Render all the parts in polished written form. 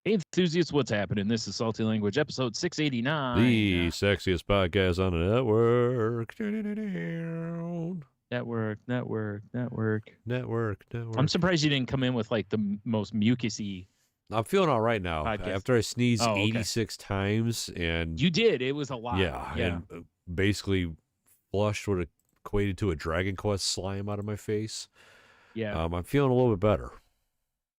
Hey, enthusiasts, what's happening? This is Salty Language, episode 689. The sexiest podcast on the network. Network. I'm surprised you didn't come in with like the most mucusy. I'm feeling all right now. Podcast. After I sneezed okay. 86 times and You did. It was a lot. yeah. And basically flushed what equated to a Dragon Quest slime out of my face. Yeah. I'm feeling a little bit better.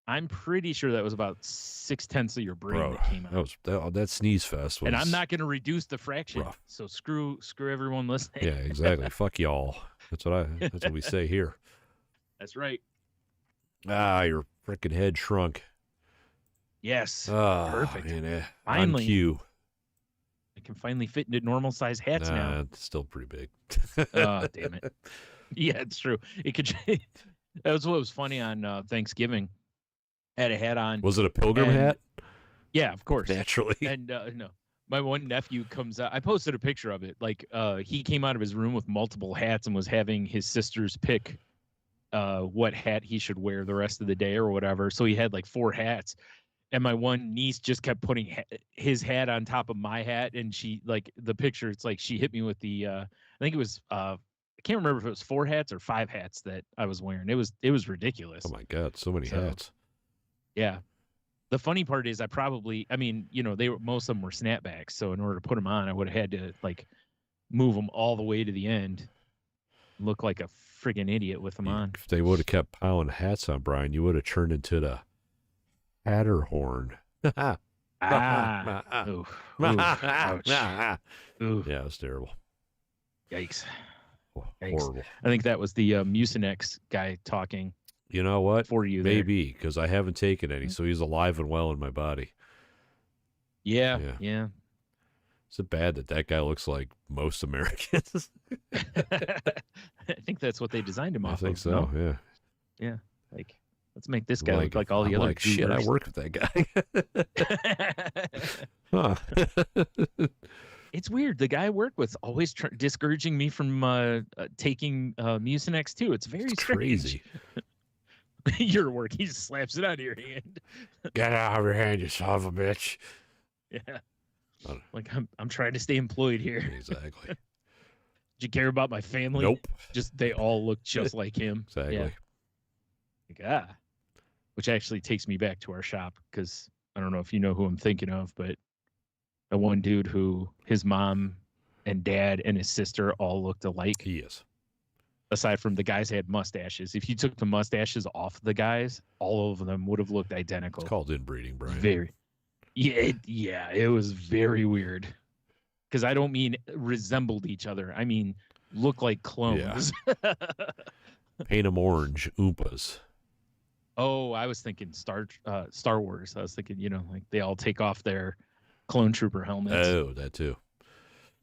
I'm pretty sure that was about 6/10 of your brain that came out. That sneeze fest was. And I'm not going to reduce the fraction. Rough. So screw everyone listening. Yeah, exactly. Fuck y'all. That's what we say here. That's right. Your freaking head shrunk. Yes. Perfect. Finally. On cue. I can finally fit into normal size hats now. It's still pretty big. Oh, damn it. Yeah, it's true. It could. That was what was funny on Thanksgiving. I had a hat on. Was it a pilgrim hat? Yeah, of course. Naturally. And no, my one nephew comes out. I posted a picture of it. Like he came out of his room with multiple hats and was having his sisters pick what hat he should wear the rest of the day or whatever. So he had like 4 hats. And my one niece just kept putting his hat on top of my hat. And she, like, the picture, it's like she hit me with the, I think it was, I can't remember if it was 4 hats or 5 hats that I was wearing. It was ridiculous. Oh, my God. So many hats. Yeah. The funny part is most of them were snapbacks. So in order to put them on, I would have had to, like, move them all the way to the end. Look like a friggin' idiot with them on. If they would have kept piling hats on, Brian, you would have turned into the Hatterhorn. Oof. Ouch. Oof. Yeah, it was terrible. Yikes. Horrible. I think that was the Mucinex guy talking. You know what? For you, maybe, because I haven't taken any, so he's alive and well in my body. Yeah. Is it bad that guy looks like most Americans? I think that's what they designed him off of. I think so, no? Yeah. Yeah. Like, let's make this guy look like all the other shit, I worked with that guy. Huh. It's weird. The guy I work with always discouraging me from taking Mucinex too. It's very strange. Crazy. Your work, he just slaps it out of your hand. Get out of your hand, you son of a bitch. Yeah. Like I'm trying to stay employed here. Exactly. Did you care about my family? Nope. Just they all look just like him. Exactly. Yeah. Like, which actually takes me back to our shop because I don't know if you know who I'm thinking of, but the one dude who his mom and dad and his sister all looked alike. He is. Aside from the guys had mustaches. If you took the mustaches off the guys, all of them would have looked identical. It's called inbreeding, Brian. It was very weird. Because I don't mean resembled each other. I mean look like clones. Yeah. Paint them orange, Oompas. Oh, I was thinking Star Wars. I was thinking, like they all take off their clone trooper helmets. Oh, that too.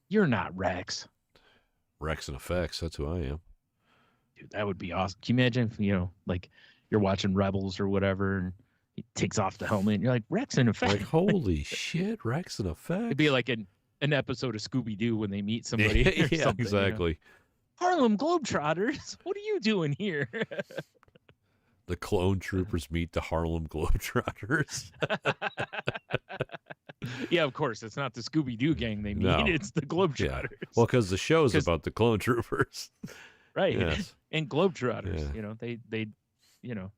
You're not Rex. Rex and Effects, that's who I am. Dude, that would be awesome. Can you imagine if, like you're watching Rebels or whatever and he takes off the helmet and you're like, Rex and Effects. Like, holy shit, Rex and Effects. It'd be like an episode of Scooby-Doo when they meet somebody. Yeah, exactly. Harlem Globetrotters, what are you doing here? The clone troopers meet the Harlem Globetrotters. Yeah, of course. It's not the Scooby-Doo gang they meet. No. It's the Globetrotters. Yeah. Well, because the show's about the clone troopers. Right. Yes. And Globetrotters. Yeah. They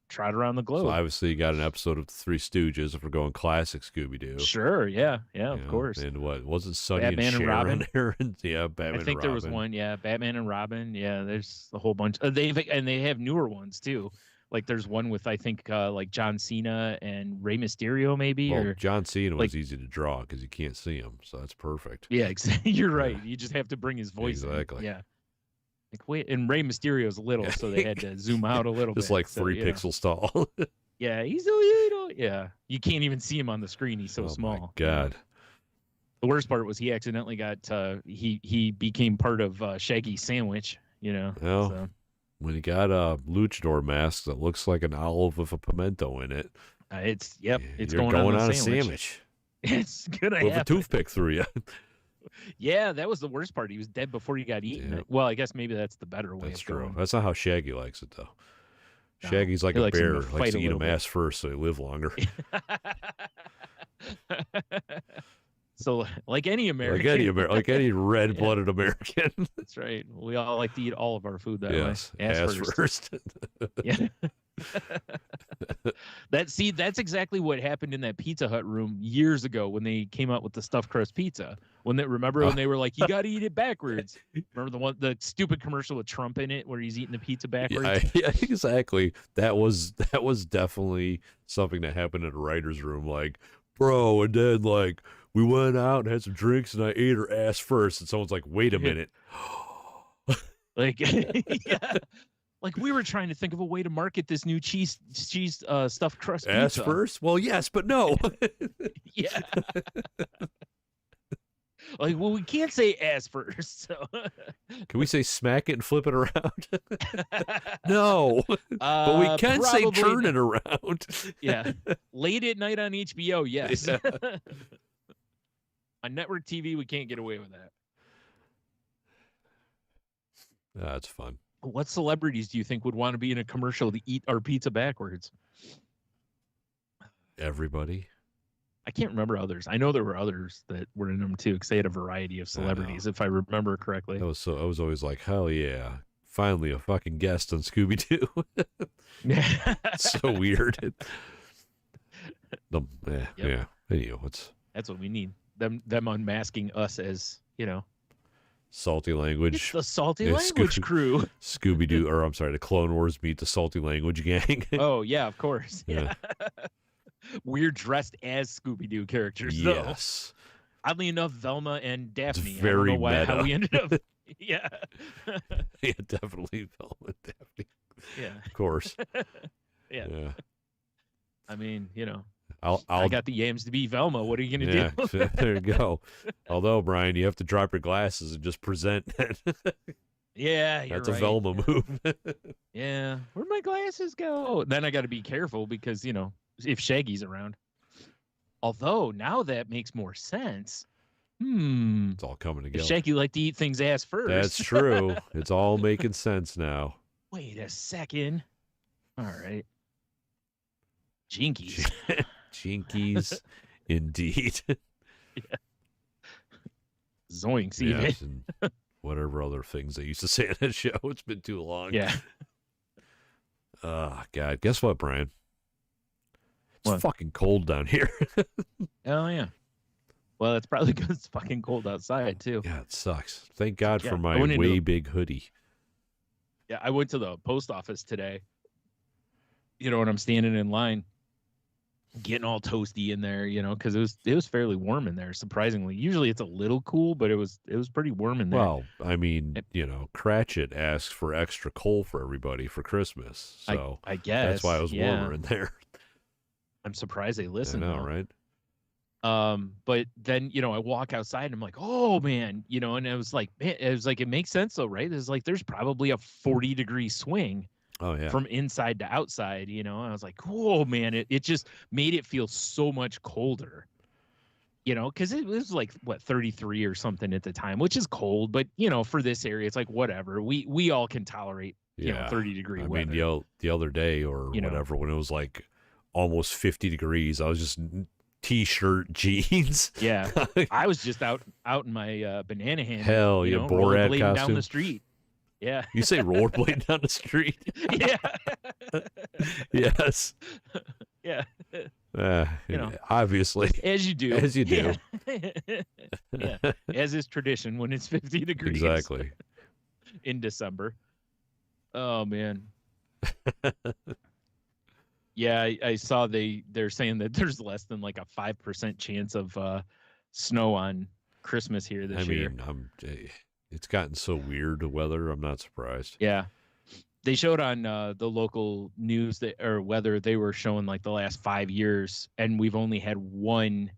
trot around the globe. So obviously you got an episode of the Three Stooges if we're going classic Scooby-Doo. Sure. Yeah. Yeah, of course. And what? Wasn't Sonny Batman and Sharon there? Yeah, Batman and Robin. I think there was one. Yeah, Batman and Robin. Yeah, there's a whole bunch. They have newer ones, too. Like there's one with I think like John Cena and Rey Mysterio maybe. Well, or John Cena was easy to draw because you can't see him, so that's perfect. Yeah, exactly. You're right. You just have to bring his voice. Exactly. In. Yeah. Like wait, and Rey Mysterio's little, so they had to zoom out a little just bit. Like 3 pixels tall. Yeah, he's a little. Yeah, you can't even see him on the screen. He's so small. My God. The worst part was he accidentally got he became part of Shaggy's sandwich. Well, so. When you got a luchador mask that looks like an olive with a pimento in it, it's going on a sandwich. It's gonna with happen. A toothpick through you. Yeah, that was the worst part. He was dead before he got eaten. Yeah. Well, I guess maybe that's the better way. That's true. Going. That's not how Shaggy likes it, though. Shaggy's like a bear, likes to eat a ass first so he live longer. So like any American. Like any red-blooded American. That's right. We all like to eat all of our food that Yes, way. ass first. Yeah. That's exactly what happened in that Pizza Hut room years ago when they came out with the stuffed crust pizza. When they were like, you got to eat it backwards. Remember the stupid commercial with Trump in it where he's eating the pizza backwards? Yeah, exactly. That was definitely something that happened in a writer's room. Like, bro, and then like we went out and had some drinks and I ate her ass first. And someone's like, wait a minute. Like, yeah. Like we were trying to think of a way to market this new cheese stuffed crust pizza. Ass first? Well, yes, but no. Yeah. Like, well, we can't say ass first. So. Can we say smack it and flip it around? No. But we can say turn it around. Yeah. Late at night on HBO, yes. Yeah. On network TV, we can't get away with that. That's fun. What celebrities do you think would want to be in a commercial to eat our pizza backwards? Everybody. I can't remember others. I know there were others that were in them too, because they had a variety of celebrities, if I remember correctly. I was always like, hell yeah. Finally a fucking guest on Scooby-Doo. It's so weird. Yeah. Anyway, that's what we need. Them unmasking us as, Salty Language. It's the Salty Language crew. Scooby-Doo, or I'm sorry, the Clone Wars meet the Salty Language gang. Oh, yeah, of course. Yeah. We're dressed as Scooby-Doo characters, though. Yes. Oddly enough, Velma and Daphne. It's very I don't know meta. how we ended up. Yeah. Yeah, definitely Velma and Daphne. Yeah. Of course. Yeah. I mean, I got the yams to be Velma. What are you going to do? There you go. Although, Brian, you have to drop your glasses and just present. Yeah, you're That's right. a Velma move. Yeah. Where'd my glasses go? Then I got to be careful because, if Shaggy's around. Although, now that makes more sense. It's all coming together. If Shaggy liked to eat things ass first. That's true. It's all making sense now. Wait a second. All right. Jinkies. Jinkies, indeed. Yeah. Zoinks, even. Yes, and whatever other things they used to say on that show. It's been too long. Yeah. God. Guess what, Brian? It's What? fucking cold down here. Oh, yeah. Well, that's probably because it's fucking cold outside, too. Yeah, it sucks. Thank God for I my went into way big hoodie. Yeah, I went to the post office today. And I'm standing in line, getting all toasty in there, because it was fairly warm in there, surprisingly. Usually it's a little cool, but it was pretty warm in there. Well, I mean, Cratchit asked for extra coal for everybody for Christmas. So I guess. that's why it was warmer in there. I'm surprised they listened. I know, right? But then, I walk outside and I'm like, oh man, and it was like, it makes sense though, right? It's like, there's probably a 40-degree swing from inside to outside, I was like, oh man, it just made it feel so much colder, because it was like, 33 or something at the time, which is cold, but for this area, it's like, whatever, we all can tolerate, 30-degree weather. I mean, the other day or whatever, when it was like almost 50 degrees, I was just T-shirt, jeans. Yeah, I was just out in my banana hammock. Hell yeah, Borat costume down the street. Yeah, you say rollerblading down the street. Yeah. Yes. Yeah. Obviously, as you do. Yeah. As is tradition when it's 50 degrees. Exactly. In December. Oh man. Yeah, I saw they're saying that there's less than like a 5% chance of snow on Christmas here this year. It's gotten so weird, the weather. I'm not surprised. Yeah. They showed on the local news or weather, they were showing like the last 5 years, and we've only had one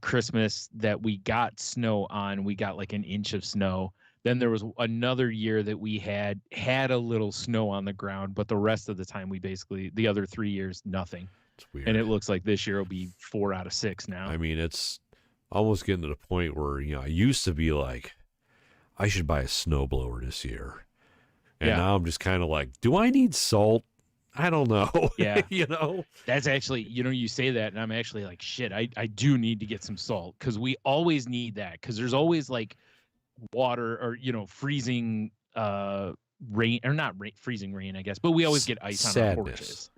Christmas that we got snow on. We got like an inch of snow. Then there was another year that we had a little snow on the ground, but the rest of the time the other 3 years, nothing. It's weird. And it looks like this year will be 4 out of 6 now. I mean, it's almost getting to the point where, I used to be like, I should buy a snowblower this year. And now I'm just kind of like, do I need salt? I don't know. Yeah. You know? That's actually, you say that, and I'm actually like, shit, I do need to get some salt, because we always need that, because there's always like water or, freezing rain, or not freezing rain, I guess, but we always get ice on our porches.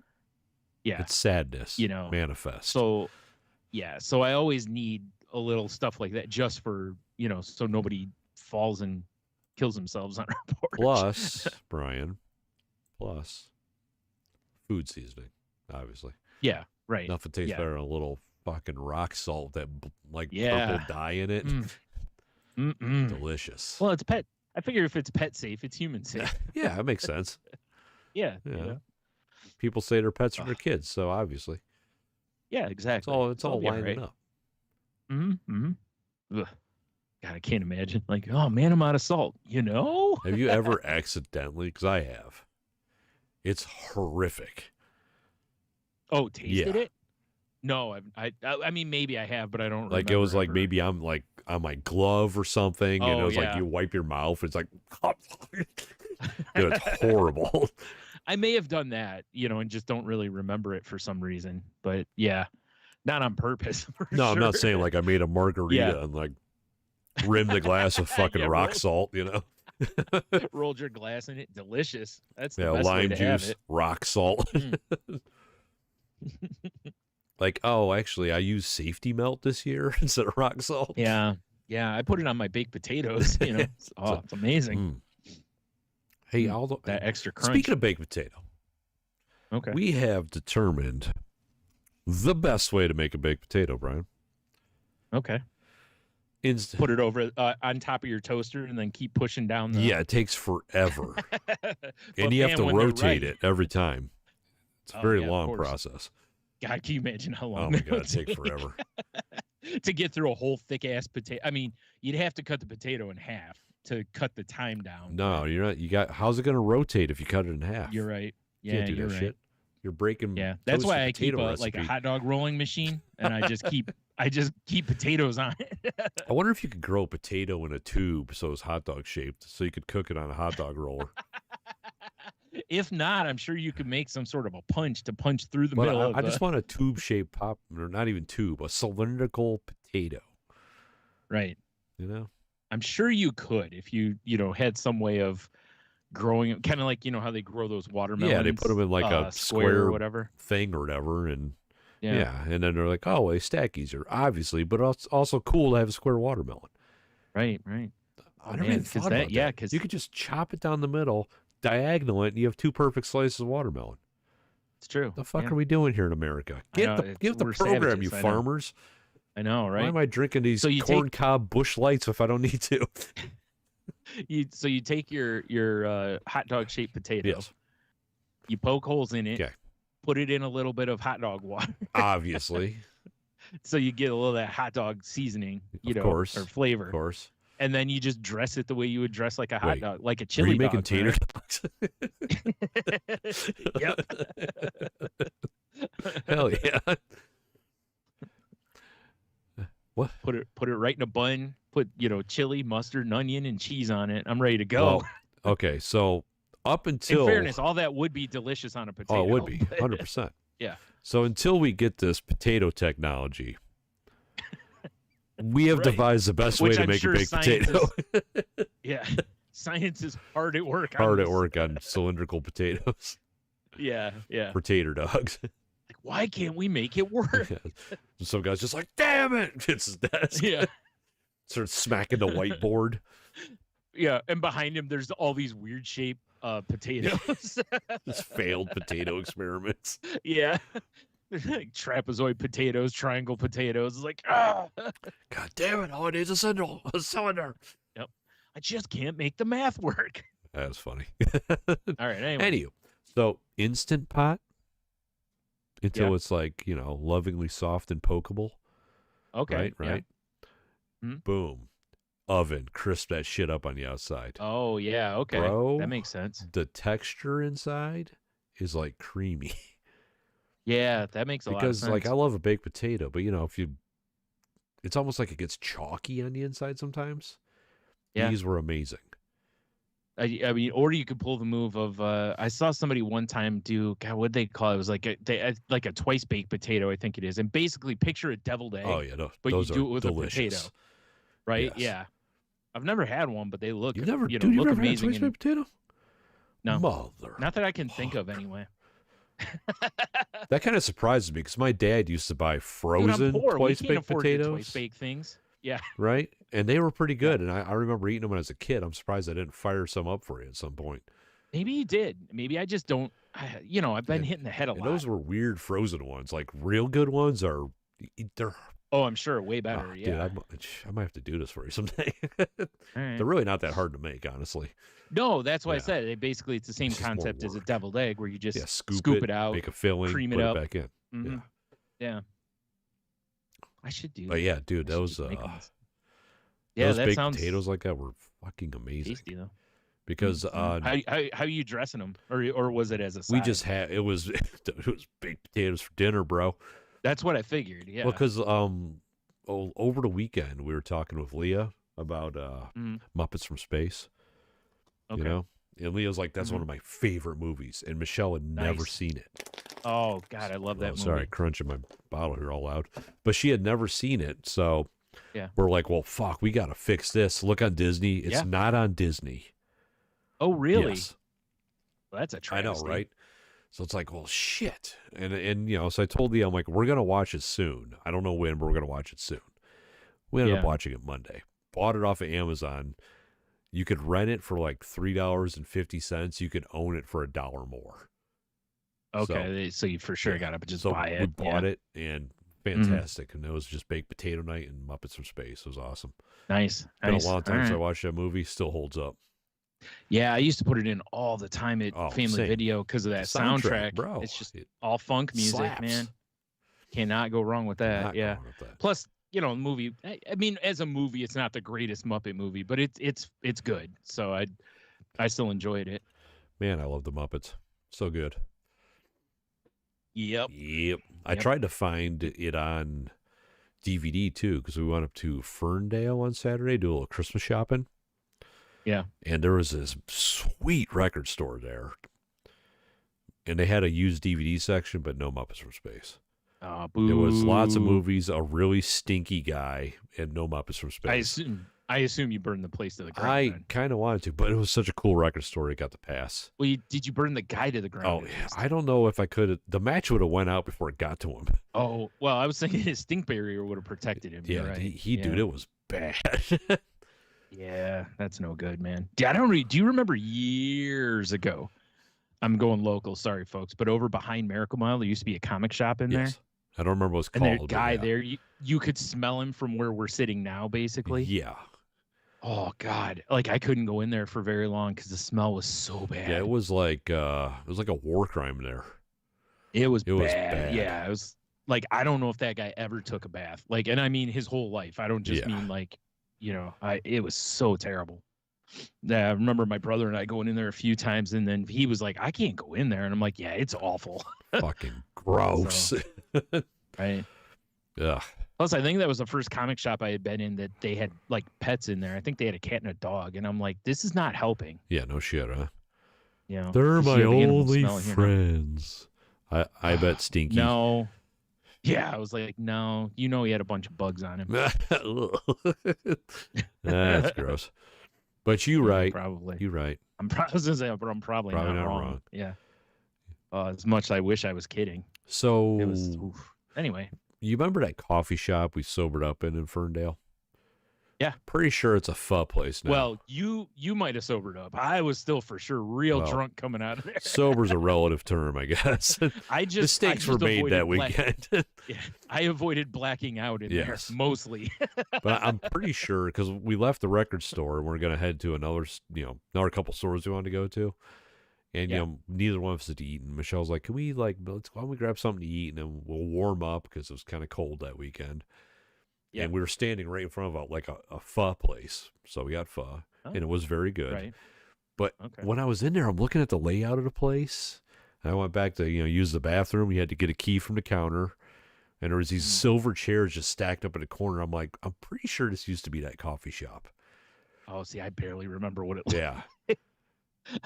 Yeah. It's sadness, manifest. So, yeah. So I always need a little stuff like that, just for, so nobody falls and kills themselves on our porch. Plus, Brian, food seasoning, obviously. Yeah, right. Nothing tastes better than a little fucking rock salt that purple dye in it. Delicious. Well, it's pet. I figure if it's pet safe, it's human safe. Yeah, that makes sense. Yeah. People say they're pets for their kids, so obviously. Yeah, exactly. It's all lining up. Ugh. God, I can't imagine. Like, oh man, I'm out of salt. Have you ever accidentally? Because I have. It's horrific. Oh, tasted it? No, I mean, maybe I have, but I don't. Like, it was like maybe I'm like on my glove or something, and it was like you wipe your mouth. It's like, dude, it's horrible. I may have done that, and just don't really remember it for some reason. But yeah, not on purpose. No, I'm not saying like I made a margarita and like rimmed the glass of fucking rock salt, Rolled your glass in it. Delicious. That's the best lime way to have juice, it. rock salt. Like, oh, actually, I used safety melt this year instead of rock salt. Yeah. I put it on my baked potatoes. It's amazing. Hey, that extra crunch. Speaking of baked potato, okay, we have determined the best way to make a baked potato, Brian. Okay. Put it over on top of your toaster and then keep pushing down the... Yeah, it takes forever. And you have to rotate it every time. It's a very long process. God, can you imagine how long Oh my God, it'd take forever. To get through a whole thick-ass potato. I mean, you'd have to cut the potato in half to cut the time down. No, you're not. How's it going to rotate if you cut it in half? You're right. Yeah, you can't do you're that right. shit. You're breaking. Yeah, that's why I keep like a hot dog rolling machine, and I just keep potatoes on it. I wonder if you could grow a potato in a tube so it's hot dog shaped, so you could cook it on a hot dog roller. If not, I'm sure you could make some sort of a punch to punch through the middle. I just want a tube-shaped pop, or not even tube, a cylindrical potato. Right. I'm sure you could if you had some way of growing it, kind of like how they grow those watermelons. Yeah, they put them in like a square or whatever thing or whatever, and and then they're like, oh, they stack easier, obviously, but it's also cool to have a square watermelon. Right. I never even thought about that. Because you could just chop it down the middle, diagonal it, and you have two perfect slices of watermelon. It's true. The fuck are we doing here in America? Give the program, savages, you farmers. I know, right? Why am I drinking these corn cob Busch Lights if I don't need to? So you take your hot dog shaped potato. Yes. You poke holes in it. Okay. Put it in a little bit of hot dog water. Obviously. So you get a little of that hot dog seasoning, or flavor. Of course. And then you just dress it the way you would dress like a hot dog, like a chili dog. Are you making tater dogs? Yep. Hell yeah. What? Put it right in a bun. Put chili, mustard, and onion, and cheese on it. I'm ready to go. Well, okay, so up until, in fairness, all that would be delicious on a potato. Oh, it would be 100%. Yeah. So until we get this potato technology, we have devised the best way to make a baked potato. Yeah, science is hard at work. Hard at work on cylindrical potatoes. Yeah. For tater dogs. Like, why can't we make it work? Some guy's just like, damn it! Hits his desk. Yeah. Starts smacking the whiteboard. Yeah, and behind him, there's all these weird shaped potatoes. Just failed potato experiments. Yeah. Like trapezoid potatoes, triangle potatoes. It's like, God damn it! All it is is a cylinder. Yep. I just can't make the math work. That's funny. All right. Anyway. So Instant Pot until it's like lovingly soft and pokeable. Okay. Right. Yeah. Boom. Oven, crisp that shit up on the outside. Oh yeah. Okay. Bro, that makes sense. The texture inside is like creamy. Yeah, that makes a lot of sense. Because like I love a baked potato, but it's almost like it gets chalky on the inside sometimes. Yeah. These were amazing. I mean, or you could pull the move of I saw somebody one time do, God, what'd they call it? It was like a twice baked potato, I think it is, and basically picture a deviled egg. Oh yeah, but those you do are it with delicious. a potato, right? Yes. Yeah, I've never had one, but they look You've never, you dude, you've look never had a amazing. twice baked potato? No, Mother. not that I can think of anyway. That kind of surprises me because my dad used to buy Dude, frozen I'm poor. twice We can't baked afford to potatoes. twice bake things. Yeah. Right? And they were pretty good. And I remember eating them when I was a kid. I'm surprised I didn't fire some up for you at some point. Maybe you did. Maybe I just don't. I've been hitting the head a lot. Those were weird frozen ones. Like real good ones are, they're. Oh, I'm sure way better. Yeah. Dude, I might have to do this for you someday. All right. They're really not that hard to make, honestly. No, that's why I said it. Basically, it's the same It's just more concept as a work. deviled egg, where you just scoop it out, make a filling, cream put it up. back in. Mm-hmm. Yeah. Yeah. I should do. But yeah, dude, those yeah, those that baked sounds potatoes like that were fucking amazing. tasty though. Because how are you dressing them, or was it as a side? we just had it was baked potatoes for dinner, bro. That's what I figured. Yeah. Well, because over the weekend we were talking with Leah about Muppets from Space. Okay. You know, and Leah's like, that's one of my favorite movies, and Michelle had never seen it. Oh God, I love that movie. Sorry, crunching my bottle here all loud, but she had never seen it, so yeah, we're like, well, fuck, we gotta fix this. Look on Disney. It's not on Disney. Oh really? Yes. Well, that's a travesty. I know, right? So it's like, well, shit. And so I told Leah, I'm like, we're gonna watch it soon. I don't know when, but we're gonna watch it soon. We ended up watching it Monday. Bought it off of Amazon. You could rent it for like $3.50. You could own it for $1 more. Okay, so you for sure got to just buy it. We bought it, and fantastic. And it was just baked potato night and Muppets from Space. It was awesome. Nice. Been a long time since I watched that movie. Still holds up. Yeah, I used to put it in all the time at Family Video because of that soundtrack, bro. It's just all funk music, slaps. Man. Cannot go wrong with that. Yeah. Plus, the movie. I mean, as a movie, it's not the greatest Muppet movie, but it's good. So I still enjoyed it. Man, I love the Muppets. So good. Yep. I tried to find it on DVD too because we went up to Ferndale on Saturday, do a little Christmas shopping. Yeah. And there was this sweet record store there. And they had a used DVD section, but no Muppets from Space. Boo. It was lots of movies, a really stinky guy, and no Muppets from Space. I assume you burned the place to the ground. I kind of wanted to, but it was such a cool record store. It got the pass. Well, did you burn the guy to the ground? Oh, I don't know if I could. The match would have went out before it got to him. Oh, well, I was thinking his stink barrier would have protected him. Yeah, right? Dude, it was bad. Yeah, that's no good, man. Do you remember years ago? I'm going local, sorry, folks, but over behind Miracle Mile, there used to be a comic shop in there. I don't remember what it's called. And the guy there, you could smell him from where we're sitting now, basically. Yeah. Oh God, like I couldn't go in there for very long because the smell was so bad. Yeah, it was like a war crime there. It was bad. Yeah, it was like I don't know if that guy ever took a bath. Like, and I mean his whole life. I don't just mean like, it was so terrible. Yeah, I remember my brother and I going in there a few times, and then he was like, "I can't go in there," and I'm like, "Yeah, it's awful." Fucking gross. So, right. Yeah. Plus, I think that was the first comic shop I had been in that they had like pets in there. I think they had a cat and a dog, and I'm like, this is not helping. Yeah, no shit, huh? They're my only friends. I bet Stinky. No. Yeah, I was like, no. He had a bunch of bugs on him. That's gross. But you're right. Probably. You're right. I'm probably not wrong. Yeah. As much as I wish I was kidding. So it was. Anyway. You remember that coffee shop we sobered up in Ferndale? Yeah. Pretty sure it's a pho place now. Well, you might have sobered up. I was still for sure real drunk coming out of there. Sober's a relative term, I guess. The mistakes were made that weekend. I avoided blacking out in there mostly. But I'm pretty sure because we left the record store and we're going to head to another couple stores we wanted to go to. And, neither one of us had eaten. Michelle's like, why don't we grab something to eat and then we'll warm up because it was kind of cold that weekend. Yeah. And we were standing right in front of a pho place. So we got pho and it was very good. Right. But when I was in there, I'm looking at the layout of the place. And I went back to, use the bathroom. You had to get a key from the counter. And there was these silver chairs just stacked up in the corner. I'm like, I'm pretty sure this used to be that coffee shop. Oh, see, I barely remember what it was. Yeah.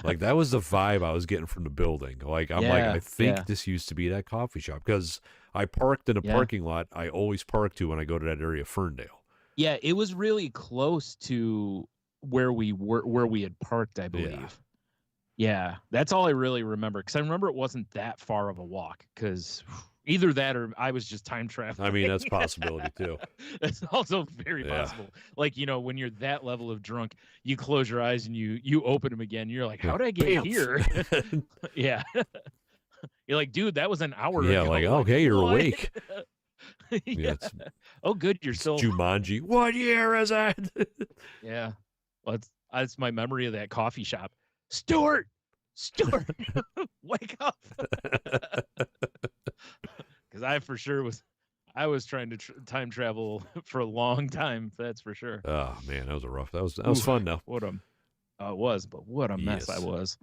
Like that was the vibe I was getting from the building. Like I'm like, Yeah, I think yeah, this used to be that coffee shop because I parked in a yeah. parking lot I always park to when I go to that area of Ferndale. Yeah, it was really close to where we had parked, I Yeah. believe. Yeah, that's all I really remember because I remember it wasn't that far of a walk because either that or I was just time I mean, traveling. that's a possibility too. That's also very Yeah. possible. Like, when you're that level of drunk, you close your eyes and you open them again. You're like, how did I get Bam! here? Yeah. You're like, dude, that was an hour Yeah, ago. like, Like, okay, you're what? awake. Yeah, Yeah. Oh, good, you're it's still. Jumanji. What year is that? Yeah. Well, that's my memory of that coffee shop. Stuart, Stuart, wake up. Because I was trying to time travel for a long time. That's for sure. Oh man, that was a rough. That was fun though. What a it was, but what a mess I Yes. was.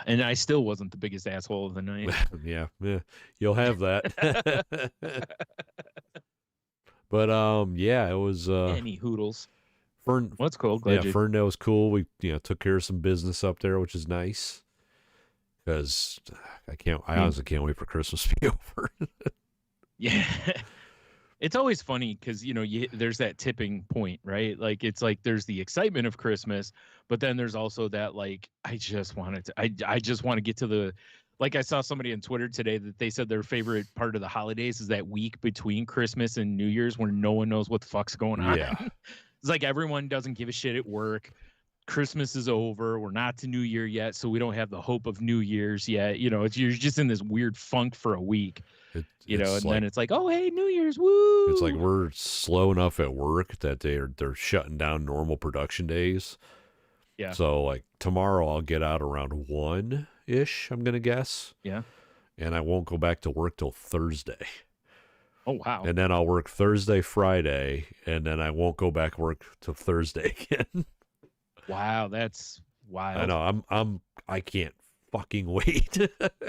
And I still wasn't the biggest asshole of the night. Yeah, you'll have that. But yeah, it was Any hoodles. Fern. What's cool? Yeah, Glad you. Ferndale was cool. We took care of some business up there, which is nice. Because I honestly can't wait for Christmas to be over. Yeah. It's always funny because there's that tipping point, right? Like it's like there's the excitement of Christmas, but then there's also that like I just want to get to the, like I saw somebody on Twitter today that they said their favorite part of the holidays is that week between Christmas and New Year's where no one knows what the fuck's going on. Yeah. It's like everyone doesn't give a shit at work. Christmas is over. We're not to New Year yet, so we don't have the hope of New Year's yet. You're just in this weird funk for a week. And then it's like, oh hey, New Year's, woo! It's like we're slow enough at work that they're shutting down normal production days. Yeah. So like tomorrow I'll get out around 1-ish, I'm gonna guess. Yeah. And I won't go back to work till Thursday. Oh wow. And then I'll work Thursday, Friday, and then I won't go back work till Thursday again. Wow, that's wild. I know. I can't fucking wait.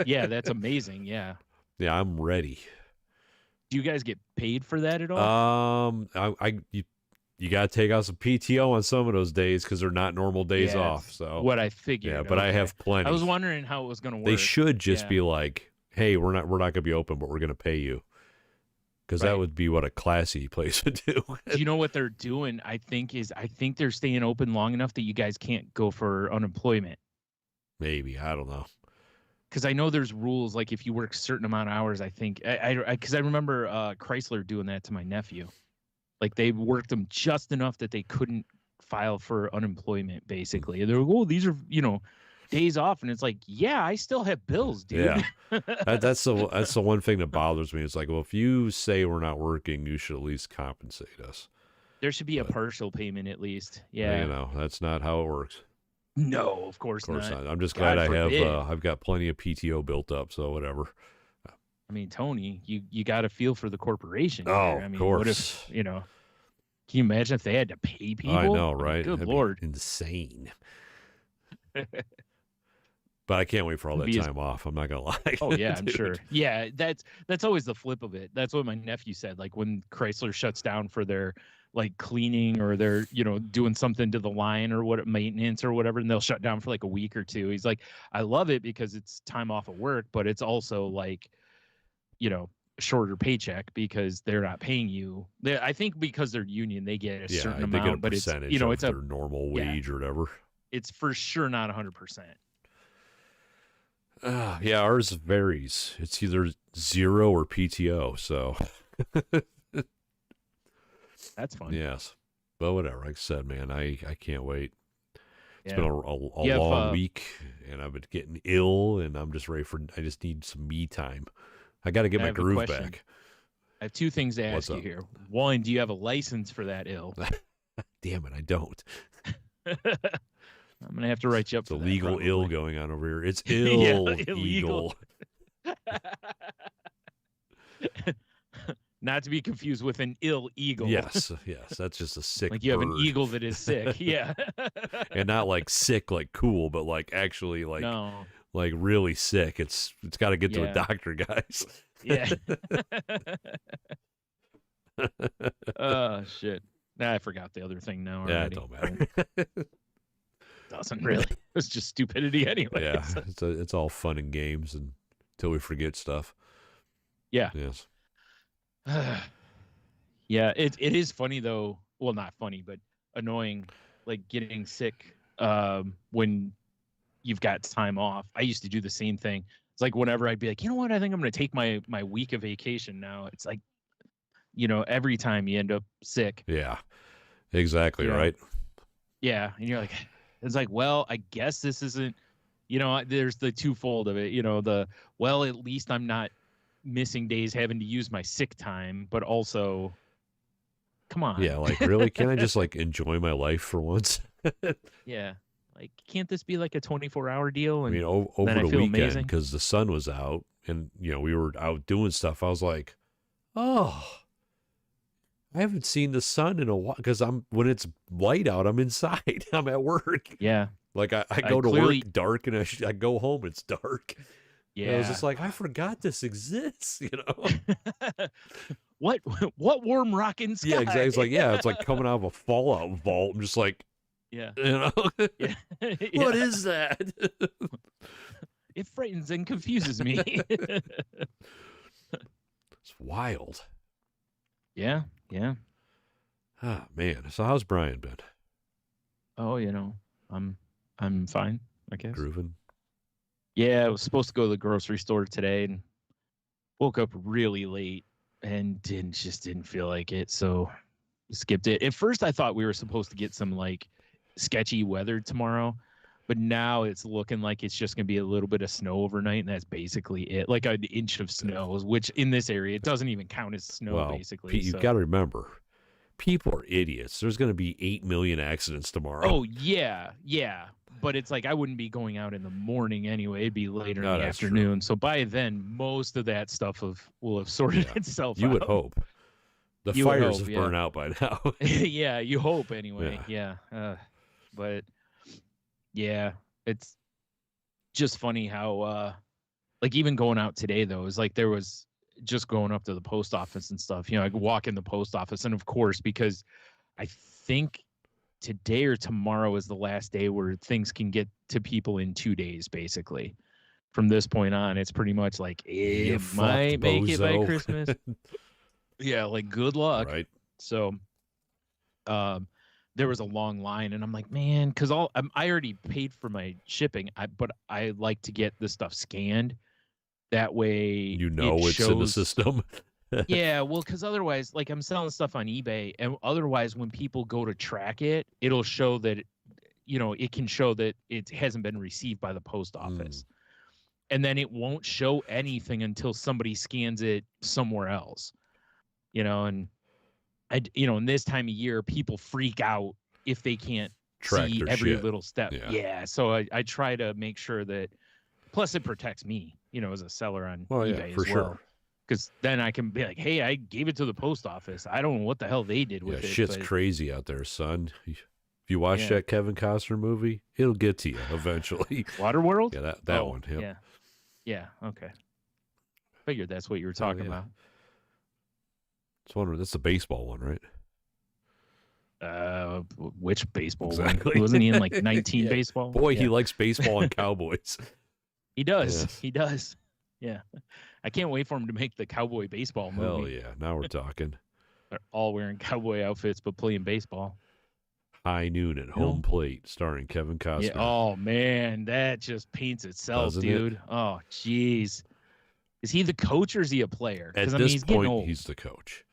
Yeah, that's amazing. Yeah. Yeah, I'm ready. Do you guys get paid for that at all? You got to take out some PTO on some of those days because they're not normal days Yeah, off. So what I figured. yeah, but I have plenty. I was wondering how it was going to work. They should just Yeah. be like, hey, we're not going to be open, but we're going to pay you. Because that Right. would be what a classy place would do. Do you know what they're doing? I think they're staying open long enough that you guys can't go for unemployment. Maybe. I don't know. Because I know there's rules, like if you work a certain amount of hours, I think because I remember Chrysler doing that to my nephew. Like they worked them just enough that they couldn't file for unemployment, basically. And they're like, oh, these are days off, and it's like, yeah, I still have bills, dude. Yeah, that's the one thing that bothers me. It's like, well, if you say we're not working, you should at least compensate us. There should be a partial payment at least. Yeah. You know, that's not how it works. No, of course Of course not. not. I'm just God glad forbid. I've got plenty of PTO built up, so whatever. I mean, Tony, you got to feel for the corporation. Oh, here. I mean, of course. what if, can you imagine if they had to pay people? I know, right? Good That'd be Lord. insane. But I can't wait for all that time off. I'm not gonna lie. Oh yeah, I'm Dude. sure. Yeah, that's always the flip of it. That's what my nephew said. Like when Chrysler shuts down for their like cleaning or they're doing something to the line or what maintenance or whatever, and they'll shut down for like a week or two. He's like, I love it because it's time off of work, but it's also like, shorter paycheck because they're not paying you. I think because they're union, they get a certain they amount, get a but it's percentage of of their normal wage or whatever. It's for sure not 100%. Yeah, ours varies. It's either 0 or PTO. So That's fun. yes, but whatever. Like I said, man, I can't wait. It's Yeah. been a long week, and I've been getting ill, and I'm just ready I just need some me time. I got to get I my have a groove question. back. I have two things to What's ask you up? here. One, do you have a license for that ill? Damn it, I don't. I'm gonna have to write you up It's for a that, legal probably. ill going on over here. It's Yeah, illegal. Not to be confused with an ill eagle. Yes, that's just a sick Like you have an bird. eagle that is sick. Yeah. And not like sick, like cool, but like actually like No. like really sick. It's got to get to a Yeah. doctor, guys. Yeah. Oh shit. Nah, I forgot the other thing now Yeah, it already. don't matter. Doesn't really. It's just stupidity anyway. Yeah, it's all fun and games until we forget stuff. Yeah. Yes. Yeah, it is funny though. Well, not funny, but annoying, like getting sick when you've got time off. I used to do the same thing. It's like whenever I'd be like, you know what, I think I'm gonna take my week of vacation now. It's like, every time you end up sick. Yeah. Exactly right. Yeah, and you're like, it's like, well, I guess this isn't. There's the twofold of it. Well, at least I'm not missing days having to use my sick time, but also, come on. Yeah, like really, can I just like enjoy my life for once? Yeah, like can't this be like a 24-hour deal? And I mean, over then I the feel weekend amazing. because the sun was out and we were out doing stuff. I was like, oh, I haven't seen the sun in a while because when it's light out, I'm inside. I'm at work. Yeah, Like I go to work dark and I go home, it's dark. yeah. And I was just like, I forgot this exists, What warm rockin' sky? Yeah, exactly. It's like, yeah, it's like coming out of a Fallout vault. I'm just like, yeah. Yeah. What is that? It frightens and confuses me. It's wild. Yeah. Ah, man. So how's Brian been? Oh, I'm fine, I guess. Grooving. Yeah, I was supposed to go to the grocery store today and woke up really late and didn't feel like it, so skipped it. At first I thought we were supposed to get some like sketchy weather tomorrow, but now it's looking like it's just gonna be a little bit of snow overnight, and that's basically it. Like an inch of snow, which in this area it doesn't even count as snow, basically. You've got to remember, people are idiots. There's going to be 8 million accidents tomorrow. Oh yeah. But it's like I wouldn't be going out in the morning anyway. It'd be later in the afternoon. True. So by then, most of that stuff will have sorted itself out. You would hope. The fires have burned out by now. Yeah, you hope anyway. Yeah. But yeah, it's just funny how like even going out today though, is like there was just going up to the post office and stuff. I could walk in the post office, and of course, because I think today or tomorrow is the last day where things can get to people in 2 days, basically. From this point on, it's pretty much like it might make it by Christmas. Yeah, like good luck. Right. So there was a long line, and I'm like, man, because I already paid for my shipping, but I like to get this stuff scanned. That way, it's in the system. Yeah, well, because otherwise, like I'm selling stuff on eBay, and otherwise, when people go to track it, it'll show that, it can show that it hasn't been received by the post office, and then it won't show anything until somebody scans it somewhere else, and in this time of year, people freak out if they can't see every little step. Yeah, so I try to make sure that. Plus, it protects me, as a seller on eBay as well. Because then I can be like, hey, I gave it to the post office. I don't know what the hell they did with it. Shit's crazy out there, son. If you watch that Kevin Costner movie, it'll get to you eventually. Waterworld? Yeah, that one. Yep. Yeah, okay. Figured that's what you were talking about. I was wondering, that's the baseball one, right? Which baseball one? Wasn't he in like 19 baseball? Boy, he likes baseball and Cowboys. He does. Yes. He does. Yeah. I can't wait for him to make the cowboy baseball movie. Hell yeah. Now we're talking. They're all wearing cowboy outfits but playing baseball. High Noon at Home Plate, starring Kevin Costner. Yeah. Oh, man. That just paints itself, dude. Oh, jeez. Is he the coach or is he a player? At this point, he's the coach.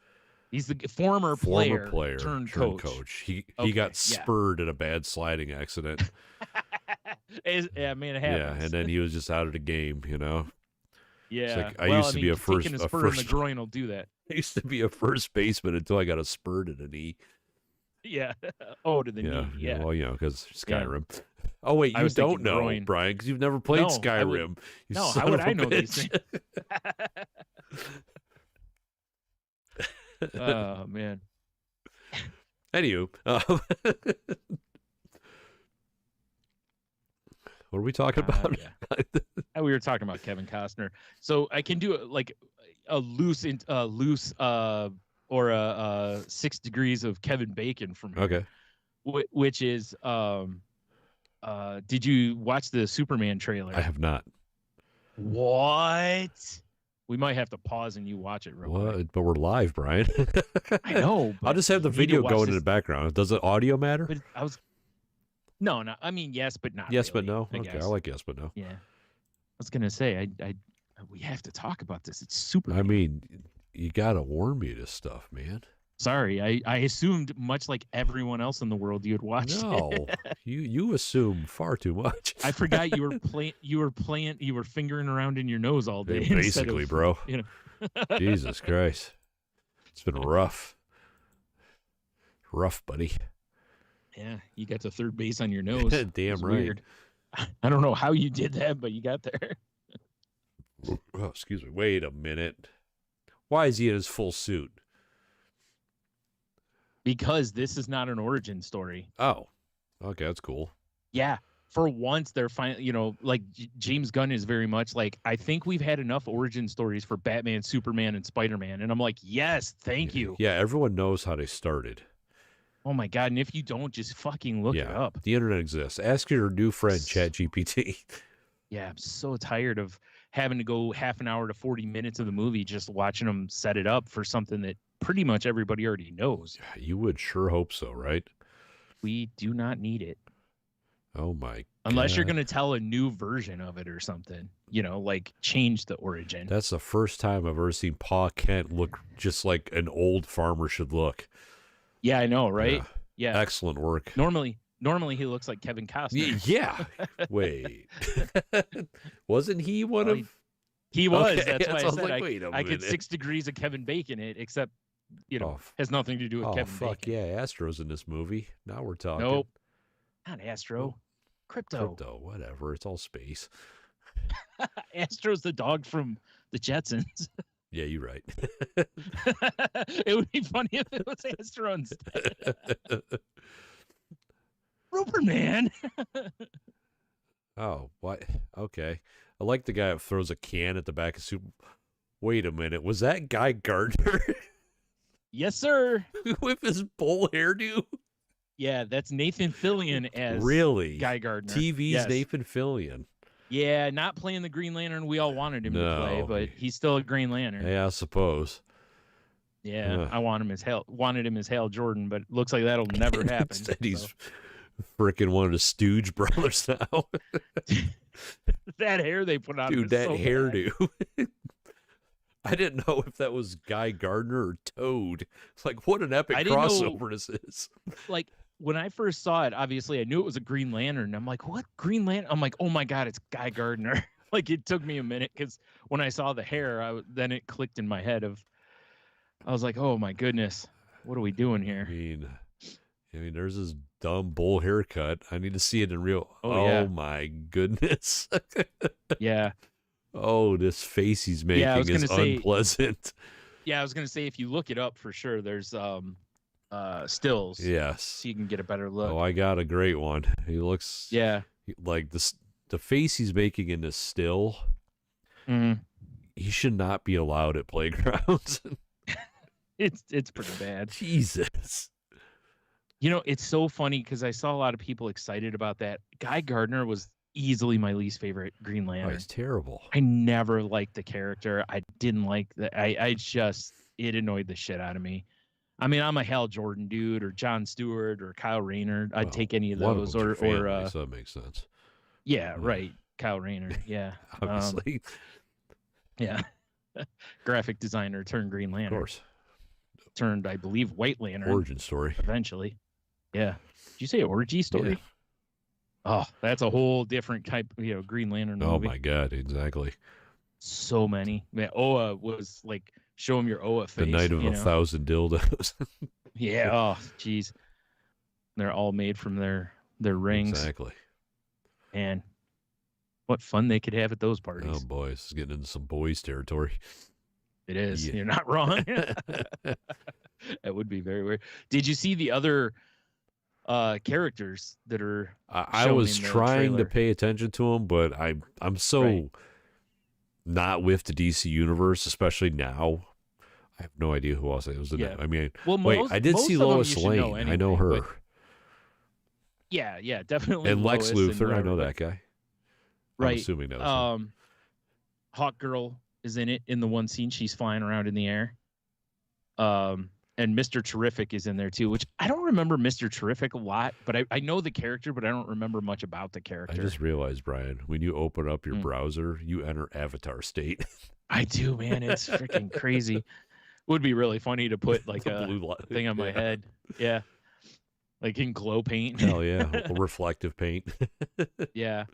He's the former player turned coach. He got spurred in a bad sliding accident. Yeah, man, it happens. Yeah, and then he was just out of the game, Yeah, like, I used to be a first. Taking a spur in the groin will do that. I used to be a first baseman until I got a spur to the knee. Yeah. Oh, to the knee. Yeah. Well, because Skyrim. Yeah. Oh wait, you don't know, groin. Brian, because you've never played Skyrim. How would I know these things? Oh man. Anywho, what are we talking about? We were talking about Kevin Costner. So I can do like a loose or a 6 degrees of Kevin Bacon from here. Okay. Which is Did you watch the Superman trailer? I have not. What? We might have to pause and you watch it real quick. What? But we're live, Brian. I know. I'll But just have the you need to video watch going in this- the background. Does the audio matter? But I was. No. I mean, yes, but not. Yes, really, but no. I Okay, guess. I like yes, but no. Yeah. I was gonna say we have to talk about this. It's super. I mean, you gotta warn me to stuff, man. Sorry, I assumed much like everyone else in the world you had watched. No, you assume far too much. I forgot you were playing. You were fingering around in your nose all day. instead Basically, of, bro. You know. Jesus Christ, it's been rough. Rough, buddy. Yeah, you got to third base on your nose. Damn It's right. Weird. I don't know how you did that, but you got there. Oh, excuse me. Wait a minute. Why is he in his full suit? Because this is not an origin story. Oh, okay, that's cool. Yeah. For once, they're finally, like James Gunn is very much like, I think we've had enough origin stories for Batman, Superman, and Spider-Man. And I'm like, yes, thank you. Yeah, everyone knows how they started. Oh my God. And if you don't, just fucking look it up. The internet exists. Ask your new friend, ChatGPT. Yeah. I'm so tired of having to go half an hour to 40 minutes of the movie just watching them set it up for something that pretty much everybody already knows. You would sure hope so, right? We do not need it. Oh my Unless you're God. going to tell a new version of it or something, like change the origin. That's the first time I've ever seen Pa Kent look just like an old farmer should look. Yeah, I know, right? Yeah. Excellent work. Normally he looks like Kevin Costner. Yeah. Wait. Wasn't he one of... He was. Okay, That's why so I I was said like, I wait a could minute. 6 degrees of Kevin Bacon it, except, Oh, has nothing to do with oh Kevin fuck Bacon. yeah, Astro's in this movie. Now we're talking. Nope. Not Astro. Crypto. Crypto, whatever. It's all space. Astro's the dog from the Jetsons. Yeah, you're right. It would be funny if it was Astro instead. Rupert, man. Oh, what? Okay. I like the guy that throws a can at the back of soup. Wait a minute. Was that Guy Gardner Yes, sir. with his bull hairdo? Yeah, that's Nathan Fillion as Really? Guy Gardner. TV's Yes. Nathan Fillion. Yeah, not playing the Green Lantern we all wanted him to play, No. but he's still a Green Lantern. Yeah, I suppose. Yeah, Ugh. I wanted him as Hal Jordan, but looks like that'll never happen. Instead, he's so. freaking one of the Stooge brothers now. That hair they put on him Dude, is that so bad. hairdo. I didn't know if that was Guy Gardner or Toad. It's like, what an epic I didn't know- crossover this is. Like when I first saw it, obviously I knew it was a Green Lantern. I'm like, what Green Lantern? I'm like, oh my God, it's Guy Gardner. Like it took me a minute because when I saw the hair, then it clicked in my head I was like, oh my goodness, what are we doing I here? mean, there's this dumb bull haircut. I need to see it in real. Oh, yeah. My goodness. Yeah. Oh, this face he's making Yeah, I was is gonna say- unpleasant. Yeah, I was gonna say if you look it up for sure, there's stills. Yes. So you can get a better look. Oh, I got a great one. He looks Yeah. like this. The face he's making in this still, Mhm. he should not be allowed at playgrounds. It's pretty bad. Jesus. It's so funny because I saw a lot of people excited about that. Guy Gardner was easily my least favorite Green Oh, Lantern. he's terrible. I never liked the character. I didn't like the. It annoyed the shit out of me. I mean, I'm a Hal Jordan dude, or Jon Stewart, or Kyle Rayner. I'd Well, take any of one those, them's your family, or so that makes sense. yeah, right, Kyle Rayner. Yeah, Obviously, yeah. Graphic designer turned Green of Lantern. course. Turned, I believe, White Lantern Origin story. eventually. Yeah. Did you say orgy story? Yeah. Oh, that's a whole different type, Green Lantern movie. Oh my God, exactly. So many. Man, Oa was like, show him your Oa face. The night of you a know? thousand dildos. Yeah. Oh, jeez. They're all made from their rings. Exactly. And what fun they could have at those parties. Oh boy, this is getting into some boys territory. It is. Yeah. You're not wrong. That would be very weird. Did you see the other characters that are I shown was in the trying to trailer? pay attention to them, but I'm so Right. not with the DC universe, especially now. I have no idea who else it was. Yeah. I mean, Well, wait, I did see most of them Lois you should Lane. know I know anyway, her. but- Yeah, definitely. And Lex Lois Luthor, I whatever, know but- that guy. I'm Right. assuming that was him. Hawk Girl is in it in the one scene. She's flying around in the air. And Mr. Terrific is in there too, which I don't remember Mr. Terrific a lot, but I know the character, but I don't remember much about the I character. just realized, Brian, when you open up your browser, you enter Avatar state. I do, man. It's freaking crazy. Would be really funny to put like The a blue light. thing on my head. Yeah. Like in glow paint. Hell yeah. Reflective paint. Yeah.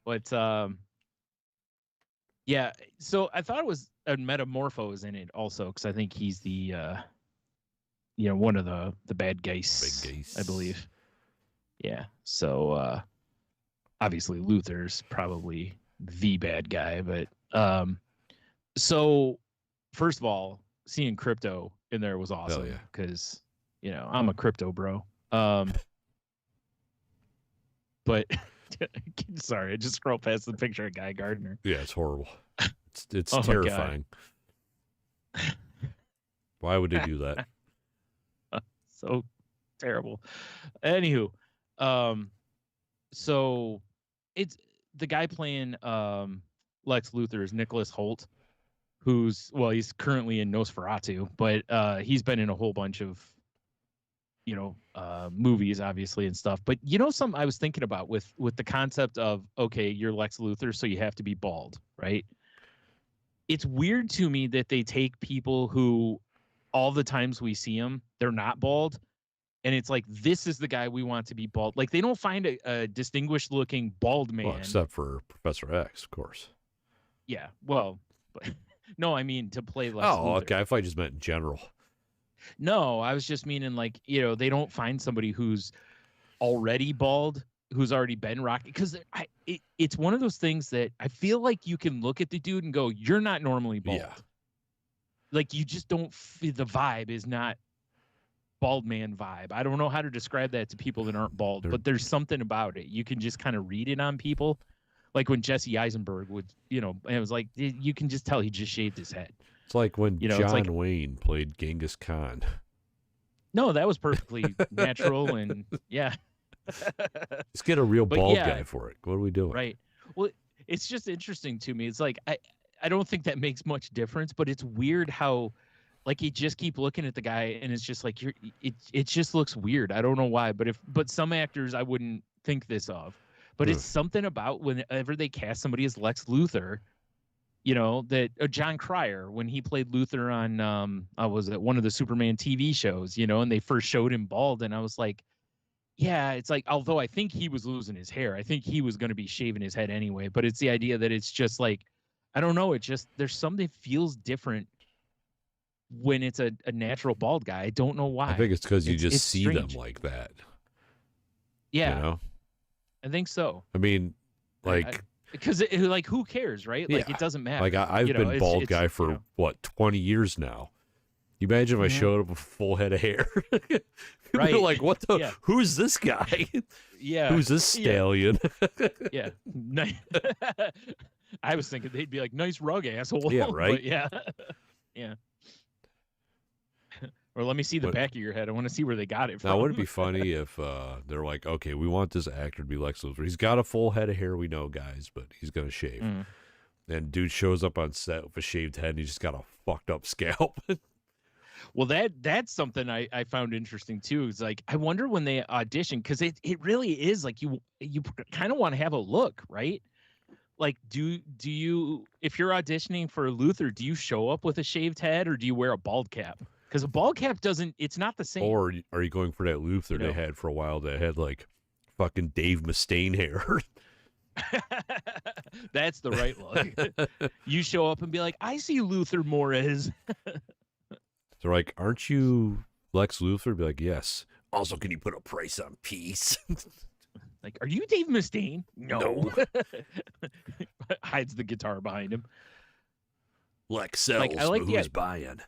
But yeah, so I thought it was a Metamorpho in it also, because I think he's the one of the bad guys, I believe. Yeah. So obviously Luther's probably the bad guy, but so first of all, seeing Crypto in there was awesome because I'm a crypto bro. But sorry, I just scrolled past the picture of Guy Gardner. Yeah, it's horrible. It's terrifying. Why would they do that? So terrible. Anywho, so it's the guy playing Lex Luthor is Nicholas Hoult, he's currently in Nosferatu, but he's been in a whole bunch of movies, obviously, and stuff. But something I was thinking about with the concept of, okay, you're Lex Luthor, so you have to be bald, right? It's weird to me that they take people who all the times we see them, they're not bald. And it's like, this is the guy we want to be bald. Like, they don't find a distinguished looking bald man. Well, except for Professor X, of course. Yeah. Well, but, no, I mean to play Lex Luthor. Okay. I thought you just meant in general. No, I was just meaning like, they don't find somebody who's already bald, who's already been rocky. Because it's one of those things that I feel like you can look at the dude and go, you're not normally bald. Yeah. Like, you just don't, the vibe is not bald man vibe. I don't know how to describe that to people that aren't bald, but there's something about it. You can just kind of read it on people. Like when Jesse Eisenberg would, and it was like, you can just tell he just shaved his head. It's like when John Wayne played Genghis Khan. No, that was perfectly natural, and yeah. Let's get a real bald guy for it. What are we doing? Right. Well, it's just interesting to me. It's like I don't think that makes much difference, but it's weird how, like, you just keep looking at the guy, and it's just like it just looks weird. I don't know why, but some actors I wouldn't think this of. But it's something about whenever they cast somebody as Lex Luthor, that John Cryer, when he played Luthor on was it one of the Superman TV shows, and they first showed him bald, and I was like, yeah, it's like, although I think he was losing his hair, I think he was going to be shaving his head anyway, but it's the idea that it's just like, I don't know, it just, there's something feels different when it's a natural bald guy. I don't know why. I think it's because you just see strange. them like that. Yeah. I think so. I mean, like, because like, who cares, right? Like, it doesn't matter. Like, I've been bald guy for 20 years now. You imagine if I showed up with a full head of hair? Right. Like, what the? Who's this guy? Yeah. Who's this stallion? Yeah. I was thinking they'd be like, nice rug, asshole. Yeah, right. But yeah. Yeah. Or let me see the back of your head. I want to see where they got it from. Now, would it be funny if they're like, okay, we want this actor to be Lex Luthor. He's got a full head of hair, we know, guys, but he's going to shave. And dude shows up on set with a shaved head, and he's just got a fucked up scalp. Well, that's something I found interesting, too. It's like, I wonder when they audition, because it really is like you kind of want to have a look, right? Like, do you, if you're auditioning for Luthor, do you show up with a shaved head, or do you wear a bald cap? Because a bald cap it's not the same. Or are you going for that Luthor they had for a while that had like fucking Dave Mustaine hair? That's the right look. You show up and be like, I see Luthor more as. They're like, aren't you Lex Luthor? Be like, yes. Also, can you put a price on peace? Like, are you Dave Mustaine? No. Hides the guitar behind him. Lex sells, but who's buying?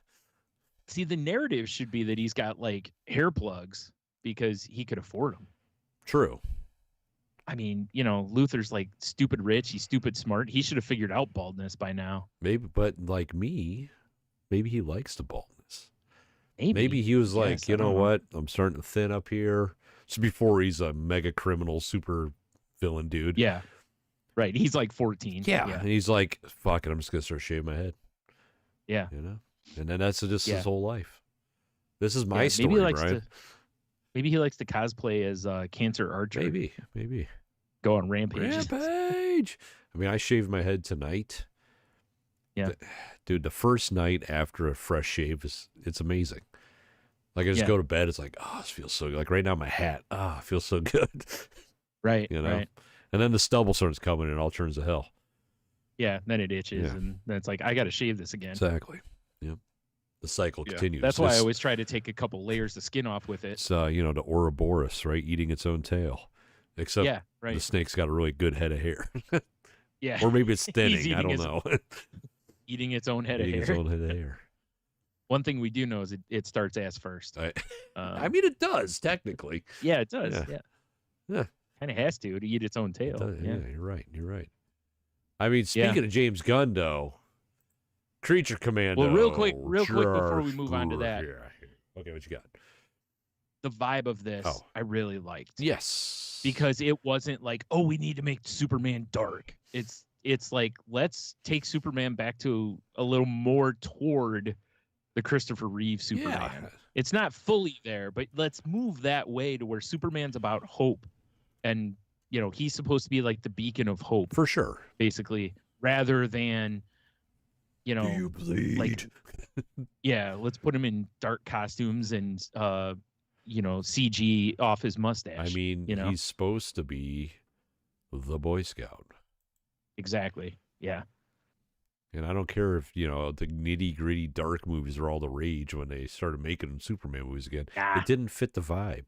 See, the narrative should be that he's got like hair plugs because he could afford them. True. I mean, Luthor's like stupid rich. He's stupid smart. He should have figured out baldness by now. Maybe, but like me, maybe he likes the baldness. Maybe he was like, you know what? I'm starting to thin up here. It's before he's a mega criminal super villain dude. Yeah. Right. He's like 14. Yeah. And he's like, fuck it, I'm just going to start shaving my head. Yeah. You know? And then that's just his whole life. This is my story, Brian. Maybe he likes to cosplay as Cancer Archer. Maybe. Go on rampage. Rampage! I mean, I shaved my head tonight. Yeah. Dude, the first night after a fresh shave, it's amazing. Like, I just go to bed, it's like, oh, this feels so good. Like, right now, my hat, it feels so good. Right, you know? right. And then the stubble starts coming and it all turns to hell. Yeah, then it itches, and then it's like, I got to shave this again. Exactly. Yep. The cycle continues. That's why I always try to take a couple layers of skin off with it. It's, the Ouroboros, right? Eating its own tail. Except the snake's got a really good head of hair. Yeah. Or maybe it's thinning. I don't know. Eating its own head of hair. Its own head of hair. One thing we do know is it starts ass first. I mean, it does, technically. Yeah, it does. Yeah. Kind of has to eat its own tail. Yeah, you're right. I mean, speaking of James Gunn, though, Creature Commando. Well, real quick before we move on to that. Okay, what you got? The vibe of this, I really liked. Yes. Because it wasn't like, oh, we need to make Superman dark. It's like, let's take Superman back to a little more toward the Christopher Reeve Superman. Yeah. It's not fully there, but let's move that way to where Superman's about hope. And, he's supposed to be like the beacon of hope. For sure. Basically, rather than, Do you bleed? Like, let's put him in dark costumes and, CG off his mustache. I mean, he's supposed to be the Boy Scout. Exactly. Yeah. And I don't care if, the nitty-gritty dark movies are all the rage when they started making Superman movies again. It didn't fit the vibe.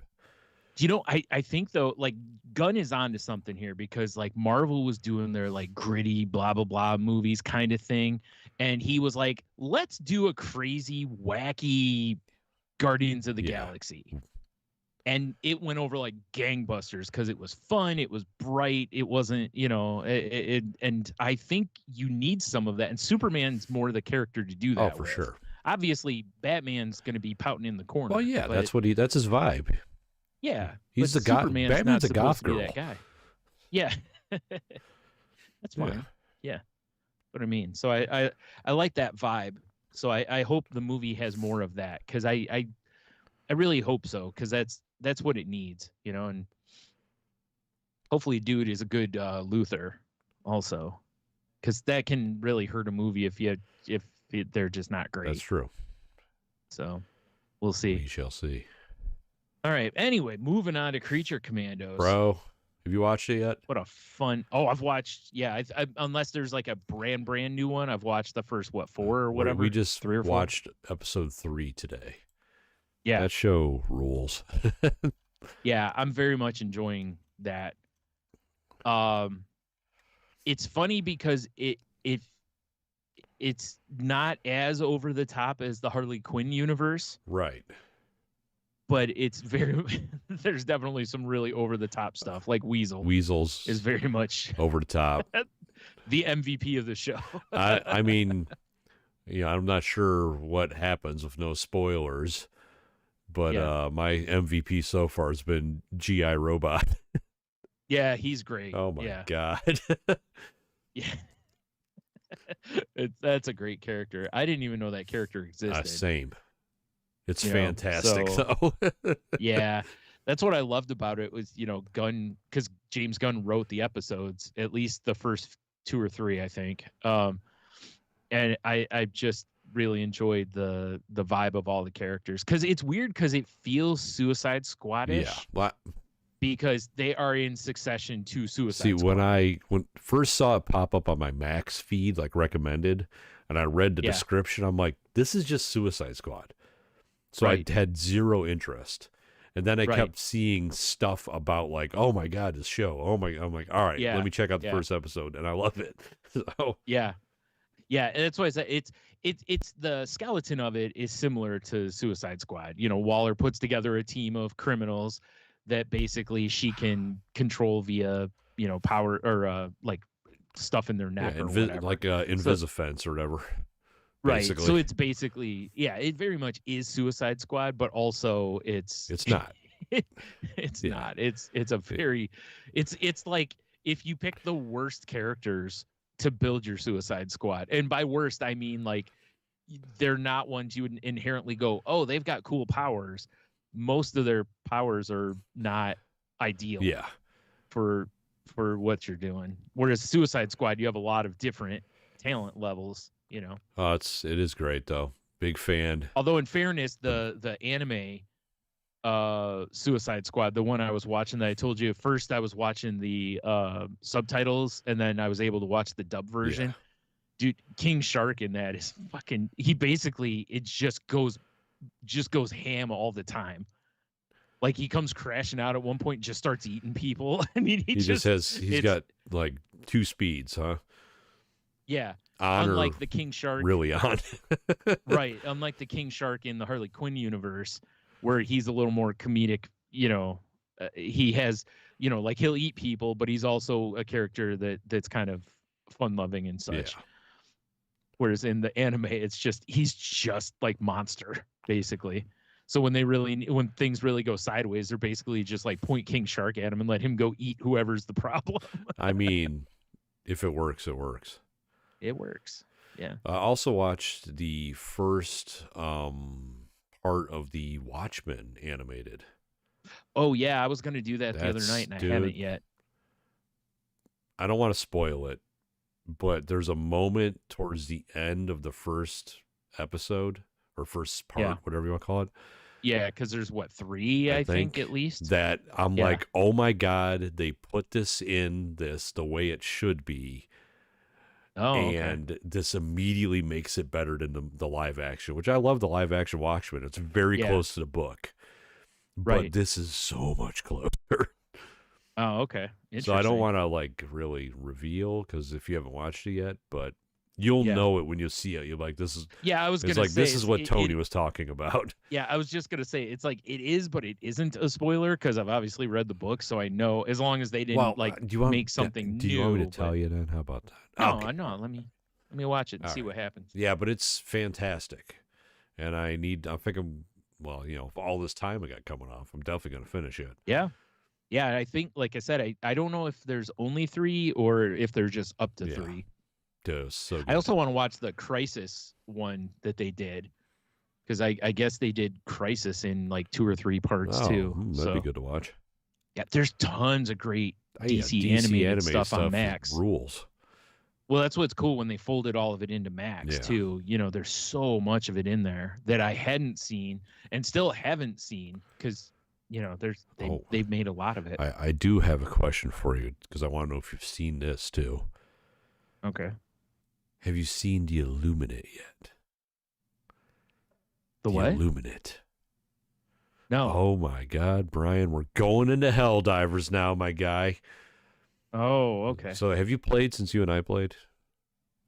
I think, though, like, Gunn is onto something here because, like, Marvel was doing their, like, gritty, blah, blah, blah movies kind of thing. And he was like, let's do a crazy, wacky Guardians of the Galaxy. And it went over like gangbusters because it was fun. It was bright. It wasn't, and I think you need some of that. And Superman's more the character to do that. Oh, for sure. Obviously, Batman's going to be pouting in the corner. Well, yeah, that's his vibe. Yeah. He's the guy. Batman's a goth girl. That guy. Yeah. That's fine. Yeah. What I mean. So I like that vibe. So I hope the movie has more of that because I really hope so because that's what it needs, and hopefully dude is a good Luthor also because that can really hurt a movie if they're just not great. That's true. So we'll see. We shall see. All right. Anyway, moving on to Creature Commandos. Bro, have you watched it yet? What a fun. Oh, I've watched. Yeah. I unless there's like a brand new one, I've watched the first 4 or whatever. We just 3 or 4? watched episode 3 today. Yeah. That show rules. Yeah, I'm very much enjoying that. It's funny because it's not as over the top as the Harley Quinn universe. Right. But it's there's definitely some really over the top stuff. Like Weasels is very much over the top. The MVP of the show. I mean, I'm not sure what happens with no spoilers. But my MVP so far has been G.I. Robot. Yeah, he's great. Oh, my God. Yeah. That's a great character. I didn't even know that character existed. Same. It's fantastic, though. Yeah. That's what I loved about it was, Gunn, because James Gunn wrote the episodes, at least the first 2 or 3, I think. And I just really enjoyed the vibe of all the characters because it's weird because it feels Suicide Squad-ish. Yeah. Because they are in succession to Suicide Squad. See, when I first saw it pop up on my Max feed, like recommended, and I read the description, I'm like, this is just Suicide Squad. So I had zero interest. And then I kept seeing stuff about like, oh my God, this show. I'm like, all right, let me check out the first episode, and I love it. So yeah, and that's why I said it's the skeleton of it is similar to Suicide Squad. Waller puts together a team of criminals that basically she can control via power or like stuff in their neck or whatever. Like Invisifence or whatever. Right. Basically. So it's basically it very much is Suicide Squad, but also it's not. It's Yeah. not. It's a very, it's like if you pick the worst characters to build your Suicide Squad, and by worst I mean like they're not ones you would inherently go, oh, they've got cool powers. Most of their powers are not ideal Yeah. for what you're doing. Whereas Suicide Squad, you have a lot of different talent levels, you know. It is great though. Big fan. Although in fairness, the anime Suicide Squad, the one I was watching that I told you, first I was watching the subtitals and then I was able to watch the dub version. Yeah. Dude, King Shark in that is fucking, he basically, it just goes ham all the time. Like he comes crashing out at one point and just starts eating people. I mean, He's got like 2 speeds, huh? Yeah. On unlike the King Shark. Really on. Right. Unlike the King Shark in the Harley Quinn universe, where he's a little more comedic, you know, he has, you know, like he'll eat people, but he's also a character that's kind of fun loving and such. Yeah. Whereas in the anime, he's just like monster, basically. So when things really go sideways, they're basically just like point King Shark at him and let him go eat whoever's the problem. I mean, if it works, it works. It works. Yeah. I also watched the first part of the Watchmen animated. Oh yeah, I was gonna do that the other night and I haven't yet. I don't want to spoil it, but there's a moment towards the end of the first episode or first part, whatever you want to call it. Yeah, because there's what, 3, I think at least. That I'm like, oh my God, they put this in this the way it should be. Oh, and this immediately makes it better than the live action, which I love the live action Watchmen. It's very close to the book. But this is so much closer. Oh, okay. So I don't want to like really reveal because if you haven't watched it yet, but you'll know it when you see it. You're like, this is I was gonna say this is what Tony was talking about. Yeah, I was just gonna say it's like it is, but it isn't a spoiler because I've obviously read the book, so I know as long as they didn't make something new. Do you want me to tell you then? How about that? No, no. Let me watch it and see what happens. Yeah, but it's fantastic, and I'm thinking, well, you know, all this time I got coming off, I'm definitely gonna finish it. Yeah. Yeah, I think, like I said, I don't know if there's only 3 or if they're just up to 3. So I also want to watch the Crisis one that they did because I guess they did Crisis in like 2 or 3 parts too. That'd be good to watch. Yeah, there's tons of great DC animated stuff on Max. Rules. Well, that's what's cool when they folded all of it into Max too. You know, there's so much of it in there that I hadn't seen and still haven't seen because, you know, they've made a lot of it. I do have a question for you because I want to know if you've seen this too. Okay. Have you seen The Illuminate yet? The what? Illuminate. No. Oh my God, Brian, we're going into Helldivers now, my guy. Oh, okay. So have you played since you and I played?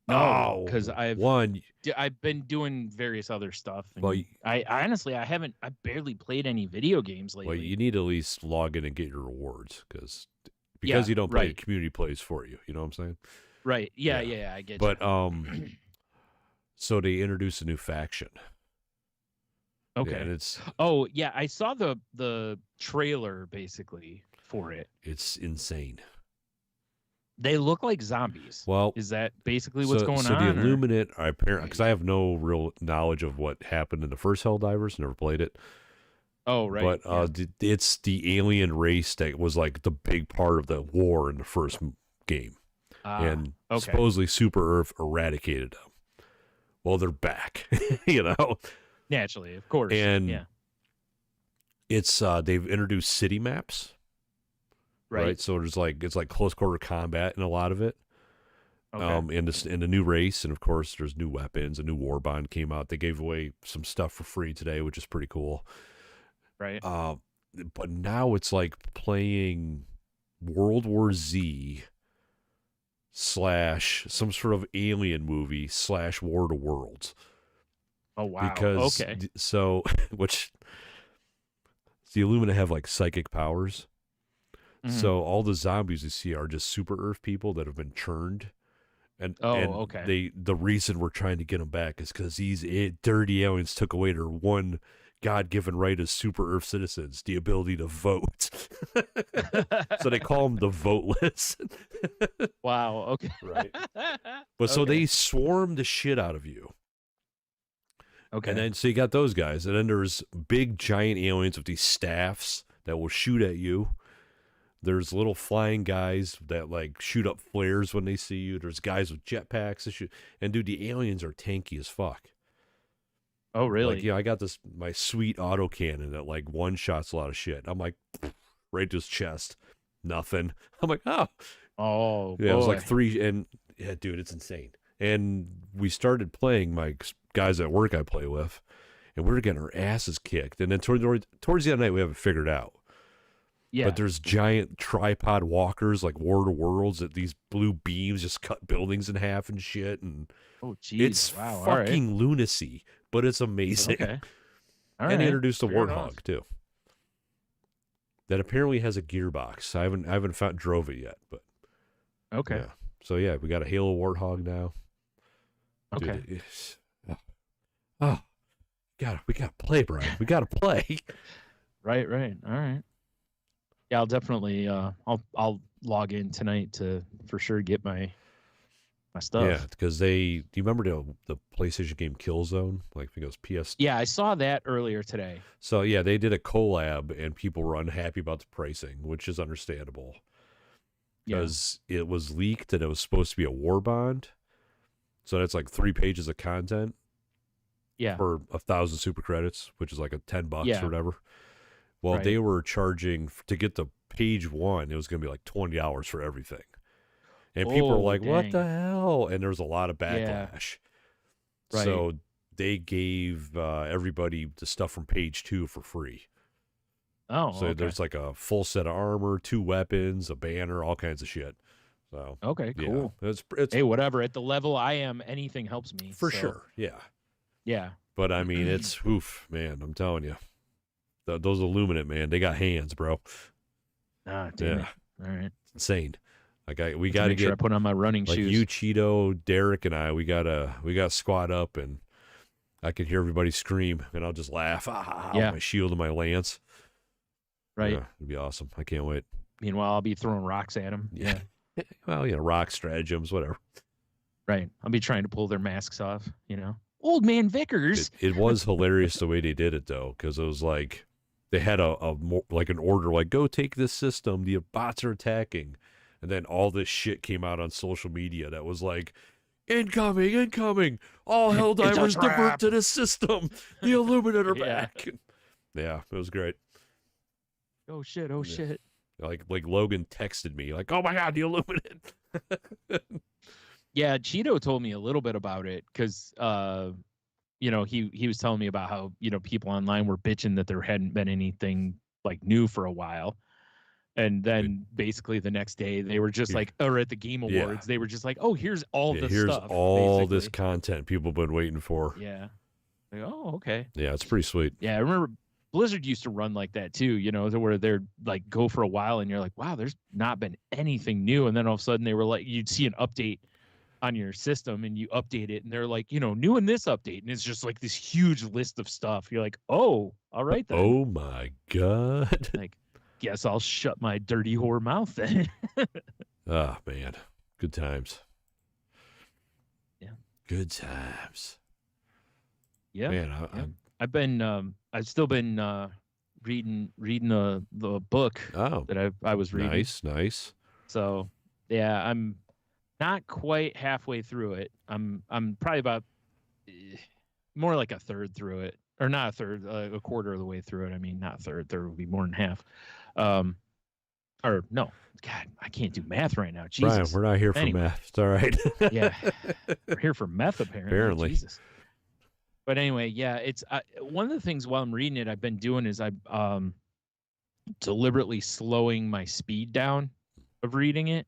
No, because I've been doing various other stuff. Well, I honestly I barely played any video games lately. Well, you need to at least log in and get your rewards because you don't play, the community plays for you. You know what I'm saying? Right. Yeah, I get you. But so they introduced a new faction. Okay. And it's I saw the trailer basically for it. It's insane. They look like zombies. Well, is that basically what's going on? So the Illuminate are apparently, because I have no real knowledge of what happened in the first Helldivers, never played it. Oh, right. But it's the alien race that was like the big part of the war in the first game. And supposedly Super Earth eradicated them. Well, they're back, you know? Naturally, of course. And it's they've introduced city maps. Right. So it's like close quarter combat in a lot of it. Okay. In the new race, and of course there's new weapons. A new war bond came out. They gave away some stuff for free today, which is pretty cool. Right. But now it's like playing World War Z / some sort of alien movie / War of the Worlds. Oh wow. Because which the Illumina have like psychic powers. Mm-hmm. So all the zombies you see are just Super Earth people that have been churned, and the reason we're trying to get them back is because these dirty aliens took away their one God-given right as super Earth citizens, the ability to vote. So they call them the voteless. Wow. Okay. Right. But so Okay. they swarm the shit out of you. Okay. And then so you got those guys, and then there's big giant aliens with these staffs that will shoot at you. There's little flying guys that like shoot up flares when they see you. There's guys with jetpacks that shoot. And dude, the aliens are tanky as fuck. Oh, really? Like, I got my sweet autocannon that like one shots a lot of shit. I'm like, right to his chest, nothing. I'm like, oh, Oh, yeah. It was like boy. 3, and yeah, dude, it's insane. And we started playing, my guys at work I play with, and we were getting our asses kicked. And then towards the end of the night, we have it figured out. Yeah. But there's giant tripod walkers like War of the Worlds that these blue beams just cut buildings in half and shit. And Oh, geez. it's Wow. fucking lunacy, but it's amazing. Okay. All And right. they introduced a Fair Warthog enough. too. That apparently has a gearbox. I haven't drove it yet, but Okay. yeah. So yeah, we got a Halo Warthog now. Okay. Dude, we gotta play, Brian. We gotta play. Right. Right. All right. Yeah, I'll definitely. I'll log in tonight to for sure get my stuff. Yeah, because do you remember the PlayStation game Killzone? Like, I think it was PS. Yeah, I saw that earlier today. So yeah, they did a collab, and people were unhappy about the pricing, which is understandable. Yeah. Because it was leaked that it was supposed to be a war bond. So that's like 3 pages of content Yeah. for 1,000 super credits, which is like a $10 Yeah. or whatever. Well, Right. they were charging to get the page 1. It was going to be like $20 for everything, and people were Oh, like, "What dang. the hell?" And there was a lot of Yeah. backlash. Right. So they gave everybody the stuff from page 2 for free. Oh. So Okay. there's like a full set of armor, 2 weapons, a banner, all kinds of shit. So Okay. yeah, Cool. it's Hey, whatever. At the level I am, anything helps me. for so, sure. Yeah. Yeah. But I mean, it's oof, man. I'm telling you, those Illuminate, man, they got hands, bro. Ah, damn Yeah, it. All right. it's insane. Like we To got to make sure I get put on my running like shoes. you, Cheeto, Derek, and I. We gotta squat up, and I can hear everybody scream, and I'll just laugh. Yeah. With my shield and my lance. Right. Yeah, it'd be awesome. I can't wait. Meanwhile, I'll be throwing rocks at them. Yeah. Well, rock stratagems, whatever. Right. I'll be trying to pull their masks off. Old man Vickers. It was hilarious the way they did it though, because it was like they had like an order, like go take this system. The bots are attacking, and then all this shit came out on social media that was like, incoming, all Helldivers divert to the system. The Illuminate are Yeah. back. Yeah, it was great. Oh shit. Yeah. Shit. Like Logan texted me, like, oh my god, the Illuminate. Yeah, Cheeto told me a little bit about it because he was telling me about how people online were bitching that there hadn't been anything like new for a while. And then basically the next day they were just like, or at the Game Awards, they were just like, oh, here's all this here's stuff. all this basically. content people have been waiting for. Yeah. Like, oh, okay. Yeah, it's pretty sweet. Yeah, I remember Blizzard used to run like that too, where they're like go for a while and you're like, wow, there's not been anything new. And then all of a sudden they were like, you'd see an update on your system and you update it and they're like, new in this update. And it's just like this huge list of stuff. You're like, oh, all right then. Oh my god. Like, guess I'll shut my dirty whore mouth then. Ah, man. Good times. Yeah. Good times. Yeah. Man, I've still been reading the book that I was reading. Nice. So yeah, I'm not quite halfway through it. I'm probably about more like a third through it, or not a third, a quarter of the way through it. I mean, not a third. Third would be more than half. Or no, God, I can't do math right now. Jesus, Brian, we're not here for math. It's all right. Yeah, we're here for meth apparently. Jesus. But anyway, yeah, it's one of the things while I'm reading it, I've been doing is I'm deliberately slowing my speed down of reading it,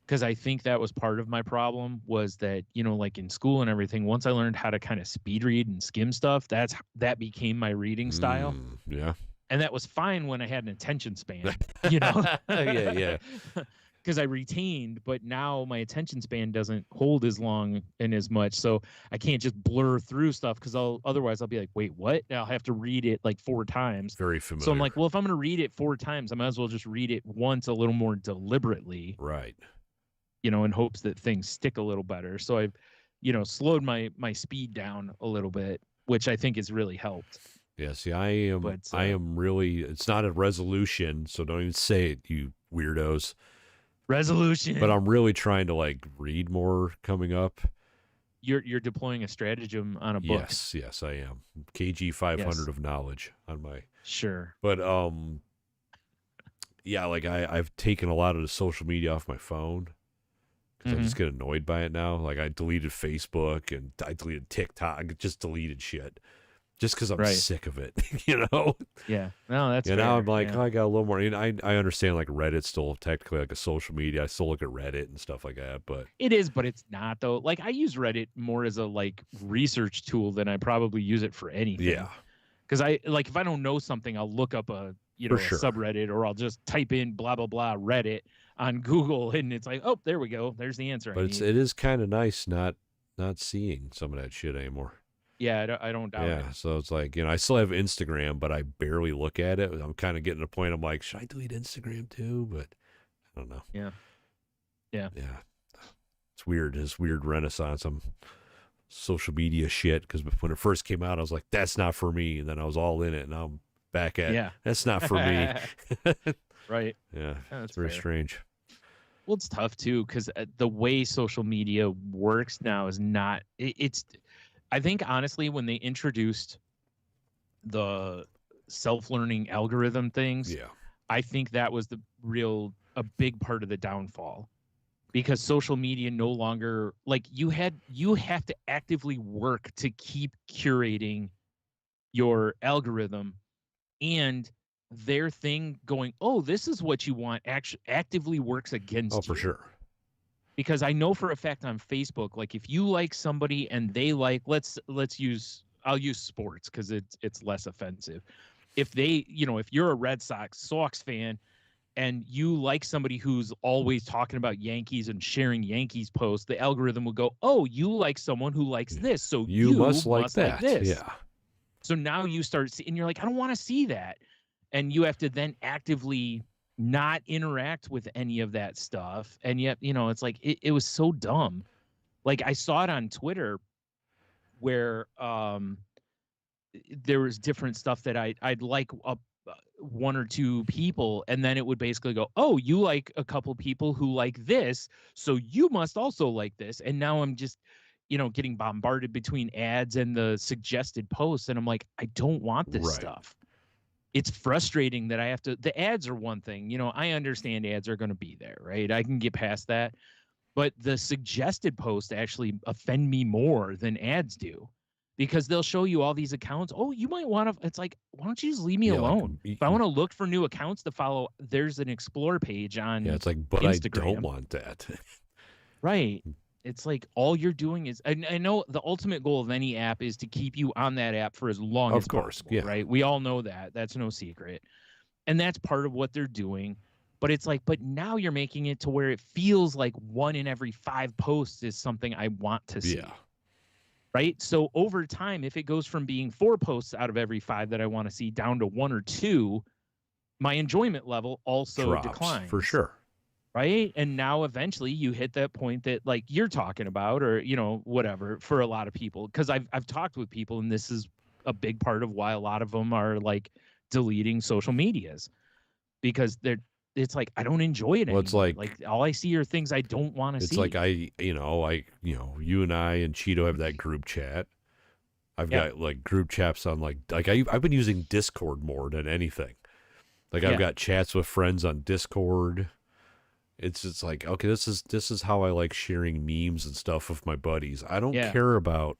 because I think that was part of my problem was that, like in school and everything, once I learned how to kind of speed read and skim stuff, that became my reading style. Yeah. And that was fine when I had an attention span, Yeah. because I retained, but now my attention span doesn't hold as long and as much. So I can't just blur through stuff because otherwise I'll be like, wait, what? And I'll have to read it like 4 times. Very familiar. So I'm like, well, if I'm going to read it 4 times, I might as well just read it once a little more deliberately. Right. You know, in hopes that things stick a little better. So I've, you know, slowed my speed down a little bit, which I think has really helped. Yeah, see, I am really, it's not a resolution, so don't even say it, you weirdos. Resolution. But I'm really trying to like read more coming up. You're deploying a stratagem on a book. Yes, I am. KG 500 of knowledge on my. Sure. But yeah, like I've taken a lot of the social media off my phone because I just get annoyed by it now. Like I deleted Facebook and I deleted TikTok. I just deleted shit. Just because I'm sick of it, you know? Yeah. No, that's fair. Now I'm like, oh, I got a little more. I understand like Reddit's still technically like a social media. I still look at Reddit and stuff like that, but it is, but it's not though. Like I use Reddit more as a like research tool than I probably use it for anything. Yeah. Because I like if I don't know something, I'll look up a a subreddit, or I'll just type in blah blah blah Reddit on Google, and it's like, oh, there we go. There's the answer. But it is kind of nice not seeing some of that shit anymore. Yeah, I don't doubt it. Yeah, so it's like, you know, I still have Instagram, but I barely look at it. I'm kind of getting to a point, I'm like, should I delete Instagram too? But I don't know. Yeah. It's weird, this weird renaissance. I'm social media shit, because when it first came out, I was like, that's not for me. And then I was all in it, and now I'm back at, that's not for me. Right. Yeah, it's very strange. Well, it's tough too, because the way social media works now is not, it's I think honestly, when they introduced the self-learning algorithm things, I think that was a big part of the downfall, because social media no longer, like you have to actively work to keep curating your algorithm, and their thing going, oh, this is what you want, actively works against you. Oh, for sure. Because I know for a fact on Facebook, like if you like somebody and they like, I'll use sports because it's less offensive. If they, you know, if you're a Red Sox fan and you like somebody who's always talking about Yankees and sharing Yankees posts, the algorithm will go, oh, you like someone who likes this, so you must like that. This. Yeah. So now you start seeing, and you're like, I don't want to see that. And you have to then actively not interact with any of that stuff. And yet, you know, it's like it was so dumb. Like I saw it on Twitter where there was different stuff that I'd like one or two people, and then it would basically go, oh, you like a couple people who like this, so you must also like this. And now I'm just, you know, getting bombarded between ads and the suggested posts, and I'm like, I don't want this stuff. It's frustrating that I have to, the ads are one thing, you know, I understand ads are going to be there, right? I can get past that. But the suggested posts actually offend me more than ads do, because they'll show you all these accounts. Oh, you might want to, it's like, why don't you just leave me alone? Like, if I want to look for new accounts to follow, there's an explore page on it's like, but Instagram. I don't want that. Right. It's like all you're doing is, I know the ultimate goal of any app is to keep you on that app for as long as possible, right? We all know that. That's no secret. And that's part of what they're doing. But it's like, but now you're making it to where it feels like 1 in every 5 posts is something I want to see. Yeah. Right? So over time, if it goes from being 4 posts out of every 5 that I want to see down to 1 or 2, my enjoyment level also declines. For sure. Right. And now eventually you hit that point that like you're talking about, or, you know, whatever, for a lot of people, because I've talked with people, and this is a big part of why a lot of them are like deleting social medias, because it's like, I don't enjoy it anymore. It's like all I see are things I don't want to see. It's like you and I and Cheeto have that group chat. I've got like group chats on like I've been using Discord more than anything. Like I've got chats with friends on Discord. It's just like, okay, this is how I like sharing memes and stuff with my buddies. I don't care about,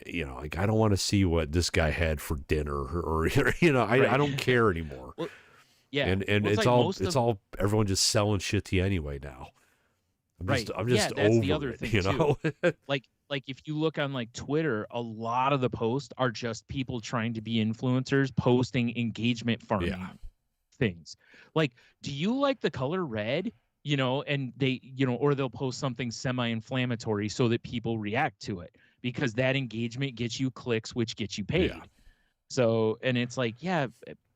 you know, like I don't want to see what this guy had for dinner, or you know, I don't care anymore. Well, and it's all everyone just selling shit to you anyway now. I'm just that's over the other thing, you know. like if you look on like Twitter, a lot of the posts are just people trying to be influencers posting engagement farming things. Like, do you like the color red? and they, or they'll post something semi-inflammatory so that people react to it, because that engagement gets you clicks, which gets you paid. Yeah. So, and it's like, yeah,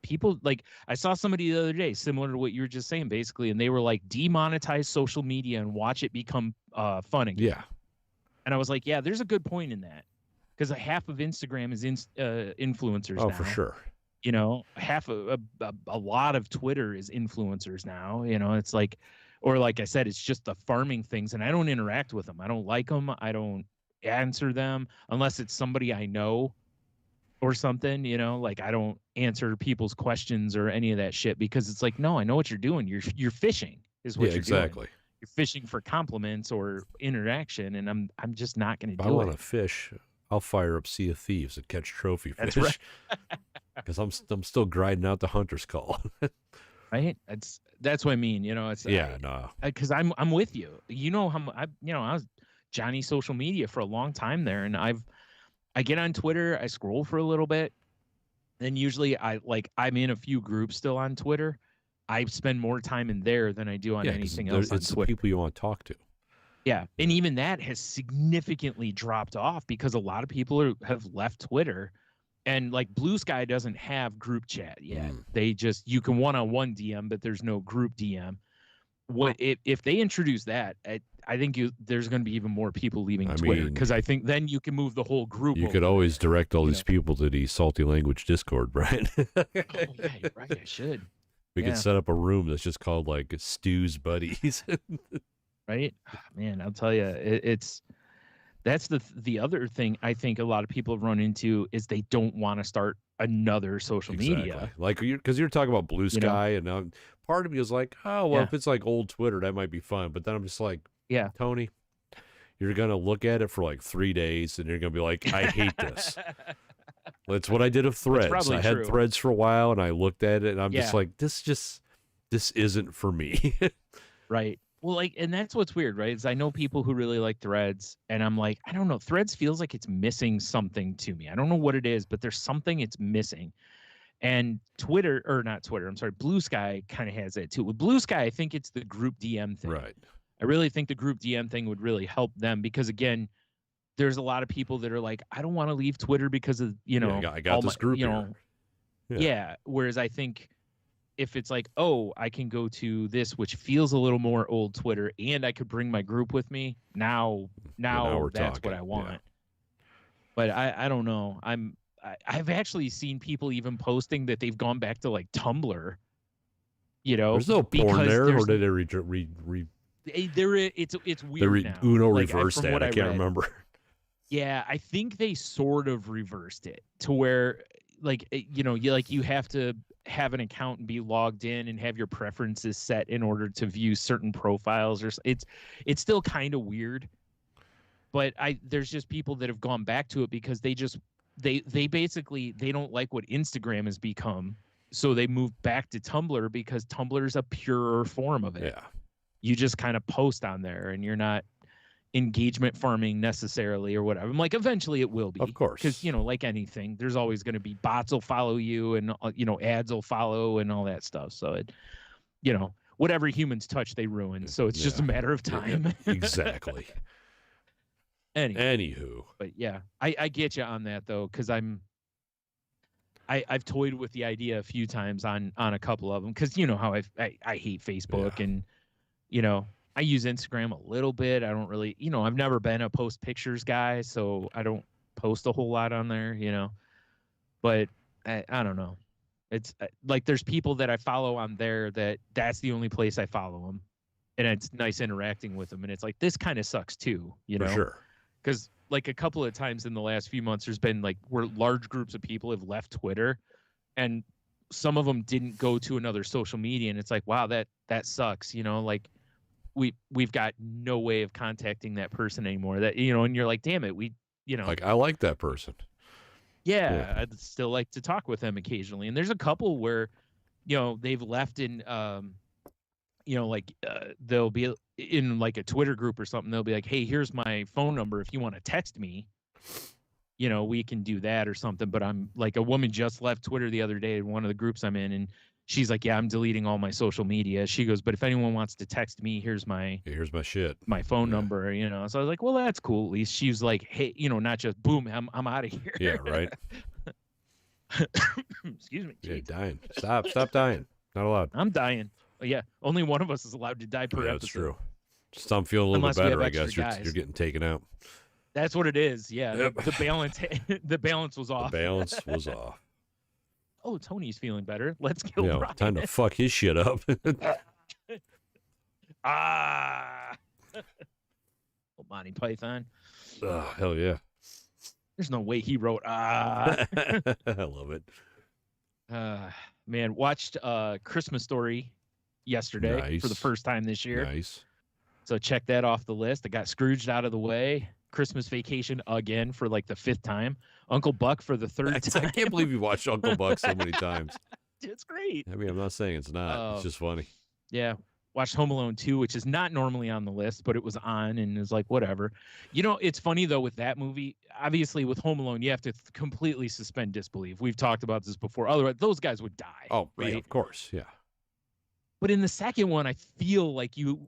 people, like, I saw somebody the other day, similar to what you were just saying, basically, and they were like, demonetize social media and watch it become fun again. Yeah. And I was like, yeah, there's a good point in that, because half of Instagram is influencers Oh, now. for sure. Half a lot of Twitter is influencers now. It's like, or like I said, it's just the farming things, and I don't interact with them. I don't like them. I don't answer them unless it's somebody I know or something. Like, I don't answer people's questions or any of that shit, because it's like, no, I know what you're doing. You're fishing is what you're exactly. doing. You're fishing for compliments or interaction, and I'm just not going to do it. If I want to fish, I'll fire up Sea of Thieves and catch trophy fish. That's right. Because I'm still grinding out the hunter's call. Right. That's what I mean. It's no. Because I'm with you. I was Johnny social media for a long time there, and I get on Twitter, I scroll for a little bit, then usually I'm in a few groups still on Twitter. I spend more time in there than I do on anything else on It's Twitter. the people you want to talk to. Yeah, and even that has significantly dropped off, because a lot of people have left Twitter. And like Blue Sky doesn't have group chat yet. They just, you can one-on-one DM, but there's no group DM. If they introduce that, I think there's going to be even more people leaving Twitter, because I think then you can move the whole group. You could always direct all these people to the Salty Language Discord, right? Oh, yeah, right. I should. We could set up a room that's just called like Stu's Buddies. Right, man. I'll tell you, that's the other thing I think a lot of people have run into, is they don't want to start another social media. Like, because you're talking about Blue Sky, and now part of me is like, oh, well, if it's like old Twitter, that might be fun. But then I'm just like, yeah, Tony, you're going to look at it for like 3 days, and you're going to be like, I hate this. That's what I did with Threads. I had Threads for a while, and I looked at it, and I'm just like, this isn't for me. Right. Well, and that's what's weird, right? Is I know people who really like Threads, and I'm like, I don't know. Threads feels like it's missing something to me. I don't know what it is, but there's something it's missing. And Blue Sky kind of has it too. With Blue Sky, I think it's the group DM thing. Right. I really think the group DM thing would really help them, because again, there's a lot of people that are like, I don't want to leave Twitter because of, I got this group here. Yeah. Whereas I think if it's like, oh, I can go to this, which feels a little more old Twitter, and I could bring my group with me. Now that's what I want. Yeah. But I don't know. I've actually seen people even posting that they've gone back to like Tumblr. There's no porn there, or did they it's weird now. Uno reversed that. I can't remember. Yeah, I think they sort of reversed it to where, you have to have an account and be logged in and have your preferences set in order to view certain profiles, or it's still kind of weird. But there's just people that have gone back to it because they basically don't like what Instagram has become, so they moved back to Tumblr, because Tumblr is a purer form of it. Yeah, you just kind of post on there, and you're not engagement farming necessarily or whatever. I'm like, eventually it will be, of course, because like anything, there's always going to be bots will follow you, and ads will follow and all that stuff. So it, whatever humans touch, they ruin. So it's just a matter of time. Exactly. Anywho, but yeah, I get you on that though, because I've toyed with the idea a few times on a couple of them, because how I hate Facebook, and I use Instagram a little bit. I don't really, I've never been a post pictures guy, so I don't post a whole lot on there, but I don't know. It's like, there's people that I follow on there that's the only place I follow them, and it's nice interacting with them. And it's like, this kind of sucks too, For sure. Because like a couple of times in the last few months, there's been like where large groups of people have left Twitter, and some of them didn't go to another social media, and it's like, wow, that sucks. Like we've got no way of contacting that person anymore. That and you're like, damn it, like, I like that person. Yeah, I'd still like to talk with them occasionally. And there's a couple where, they've left in, they'll be in like a Twitter group or something. They'll be like, hey, here's my phone number. If you want to text me, we can do that or something. But I'm like, a woman just left Twitter the other day in one of the groups I'm in, and she's like, yeah, I'm deleting all my social media. She goes, but if anyone wants to text me, here's my shit, my phone number, you know. So I was like, well, that's cool. At least she's like, hey, you know, not just boom, I'm out of here. Yeah, right. Excuse me. Yeah, dying. Stop dying. Not allowed. I'm dying. Yeah, only one of us is allowed to die per episode. That's true. Just I'm feeling a little Unless bit better, I extra guess. You're getting taken out. That's what it is. Yeah, Yep. the balance the balance was off. The balance was off. Oh, Tony's feeling better. Let's kill Brian. Time to fuck his shit up. Oh, Monty Python. Oh, hell yeah. There's no way he wrote I love it. Man, watched Christmas Story yesterday for the first time this year. Nice. So check that off the list. I got Scrooged out of the way. Christmas Vacation again for like the 5th time. Uncle Buck for the 3rd time. I can't believe you watched Uncle Buck so many times. It's great. I mean, I'm not saying it's not. It's just funny. Yeah. Watched Home Alone 2, which is not normally on the list, but it was on and is like, whatever. You know, it's funny, though, with that movie. Obviously, with Home Alone, you have to completely suspend disbelief. We've talked about this before. Otherwise, those guys would die. Oh, right? Yeah, of course. Yeah. But in the second one, I feel like you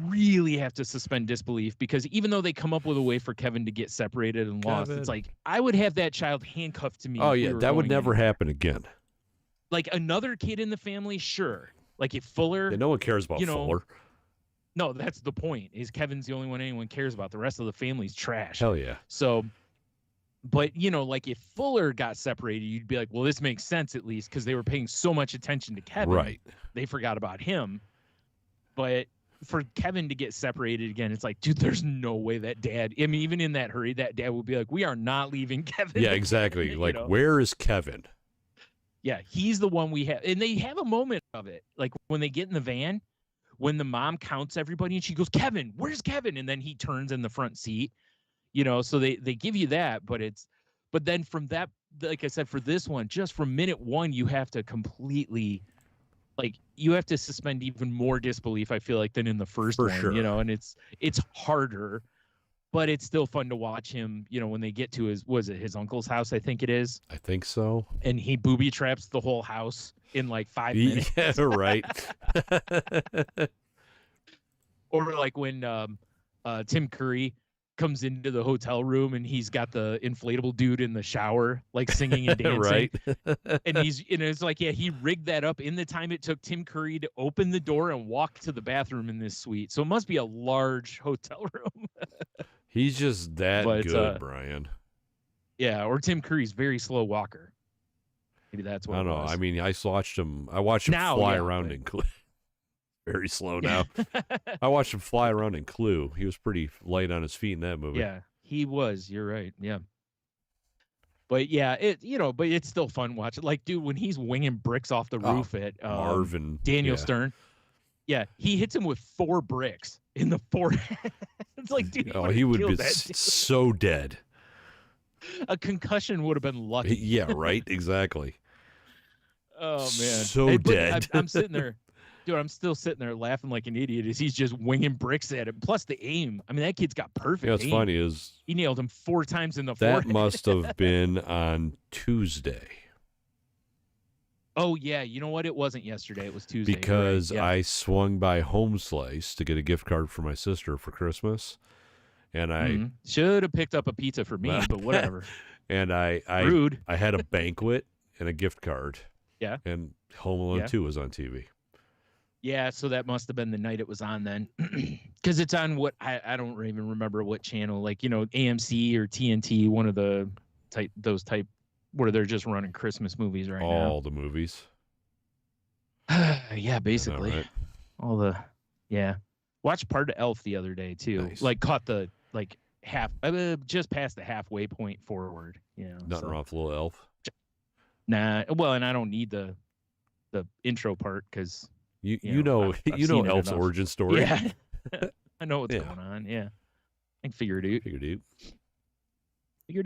really have to suspend disbelief, because even though they come up with a way for Kevin to get separated and lost, it's like, I would have that child handcuffed to me. Oh, yeah, that would never happen again. Like another kid in the family, sure. Like if Fuller... Yeah, no one cares about Fuller. No, that's the point, is Kevin's the only one anyone cares about. The rest of the family's trash. Hell yeah. So, but, you know, like if Fuller got separated, you'd be like, well, this makes sense at least, because they were paying so much attention to Kevin. Right. They forgot about him. But for Kevin to get separated again, it's like, dude, there's no way that dad... I mean, even in that hurry, that dad would be like, we are not leaving Kevin. Yeah, exactly. Like, where is Kevin? Yeah, he's the one we have. And they have a moment of it. Like when they get in the van, when the mom counts everybody and she goes, Kevin, where's Kevin? And then he turns in the front seat, you know, so they give you that, but then from that, like I said, for this one, just from minute 1, you have to completely, like, you have to suspend even more disbelief, I feel like, than in the first one, sure. You know, and it's harder. But it's still fun to watch him, you know, when they get to his uncle's house, I think it is. I think so. And he booby traps the whole house in like 5 minutes. Yeah, right. Or like when Tim Curry comes into the hotel room and he's got the inflatable dude in the shower, like singing and dancing. Right. And it's like, yeah, he rigged that up in the time it took Tim Curry to open the door and walk to the bathroom in this suite. So it must be a large hotel room. He's just that good, Brian. Yeah, or Tim Curry's very slow walker. Maybe that's what I don't know. I mean, I watched him fly around in Clue. Very slow now. I watched him fly around in Clue. He was pretty light on his feet in that movie. Yeah, he was. You're right. Yeah. But yeah, but it's still fun watching. Like, dude, when he's winging bricks off the roof at Marvin Daniel Stern. Yeah, he hits him with 4 bricks in the forehead. It's like, dude, he would be so dead. A concussion would have been lucky. Yeah, right. Exactly. Oh man, so dead. I'm sitting there, dude. I'm still sitting there laughing like an idiot as he's just winging bricks at him. Plus the aim. I mean, that kid's got perfect. What's funny is he nailed him 4 times in the forehead. That must have been on Tuesday. Oh, yeah. You know what? It wasn't yesterday. It was Tuesday. Because right. Yeah. I swung by Home Slice to get a gift card for my sister for Christmas. And I should have picked up a pizza for me, but whatever. And Rude. I had a banquet and a gift card. Yeah. And Home Alone 2 was on TV. Yeah, so that must have been the night it was on then. Because it's on what I don't even remember what channel, like, you know, AMC or TNT, one of the type where they're just running Christmas movies right now. All the movies. Yeah, basically. Right? All the Watched part of Elf the other day too. Nice. Like caught the half just past the halfway point forward, you know. Nothing wrong with a little Elf. Nah, well, and I don't need the intro part because you know Elf's origin story. Yeah. I know what's going on. Yeah. I can figure it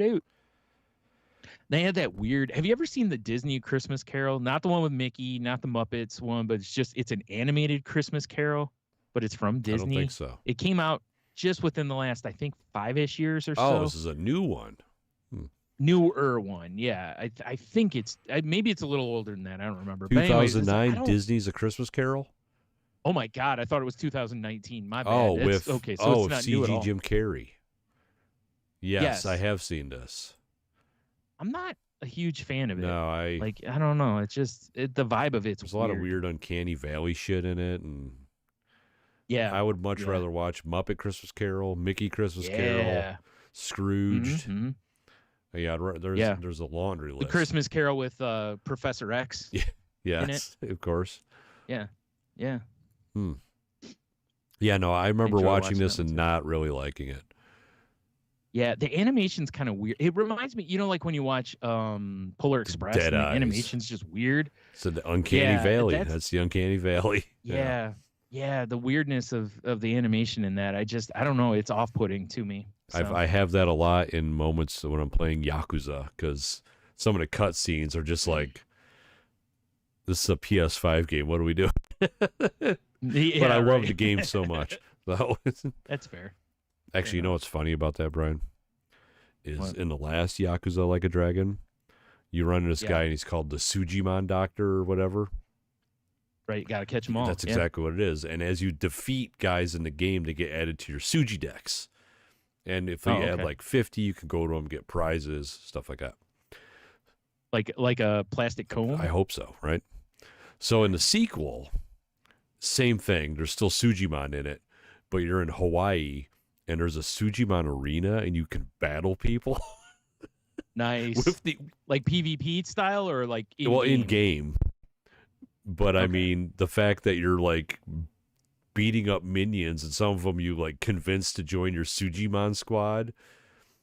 out. They had that weird. Have you ever seen the Disney Christmas Carol? Not the one with Mickey, not the Muppets one, but it's an animated Christmas Carol, but it's from Disney. I don't think so. It came out just within the last, I think, 5-ish years or so. Oh, this is a new one. Newer one, yeah. I think maybe it's a little older than that. I don't remember. But anyways, 2009 Disney's A Christmas Carol. Oh my God, I thought it was 2019. My bad. Oh, It's, with okay, so it's not new at CG all. Jim Carrey. Yes, I Yes. have seen this. I'm not a huge fan of it. No, I don't know. It's just the vibe of it's there's a lot of weird uncanny valley shit in it, and Yeah, I would much yeah. rather watch Muppet Christmas Carol, Mickey Christmas Carol, Yeah. Scrooged. Mhm. Yeah, there's a laundry The list. Christmas Carol with Professor X. Yes, of course. Yeah. Yeah, no, I remember enjoy watching watching this that one and too. not really liking it. Yeah, the animation's kind of weird. It reminds me, like when you watch Polar Express, Dead and the Eyes. animation's just weird. So the Uncanny Yeah, Valley. that's- That's the Uncanny Valley. Yeah, the weirdness of the animation in that. I don't know, it's off-putting to me. So. I have that a lot in moments when I'm playing Yakuza, because some of the cutscenes are just like, this is a PS5 game. What are we doing? Yeah, but I love right. the game so much. So, That's fair. actually, you know what's funny about that, Brian? Is What? in the last Yakuza Like a Dragon, you run into this guy and he's called the Sujimon Doctor or whatever. Right, got to catch them all. That's Yeah. exactly what it is. And as you defeat guys in the game, they get added to your Suji decks. And if you add like 50, you can go to them, get prizes, stuff like that. Like a plastic cone. I hope so, right? So in the sequel, same thing. There's still Sujimon in it, but you're in Hawaii, and there's a Sujimon arena, and you can battle people. Nice. With the like PvP style or like in game. But I Okay. mean, the fact that you're like beating up minions, and some of them you like convince to join your Sujimon squad,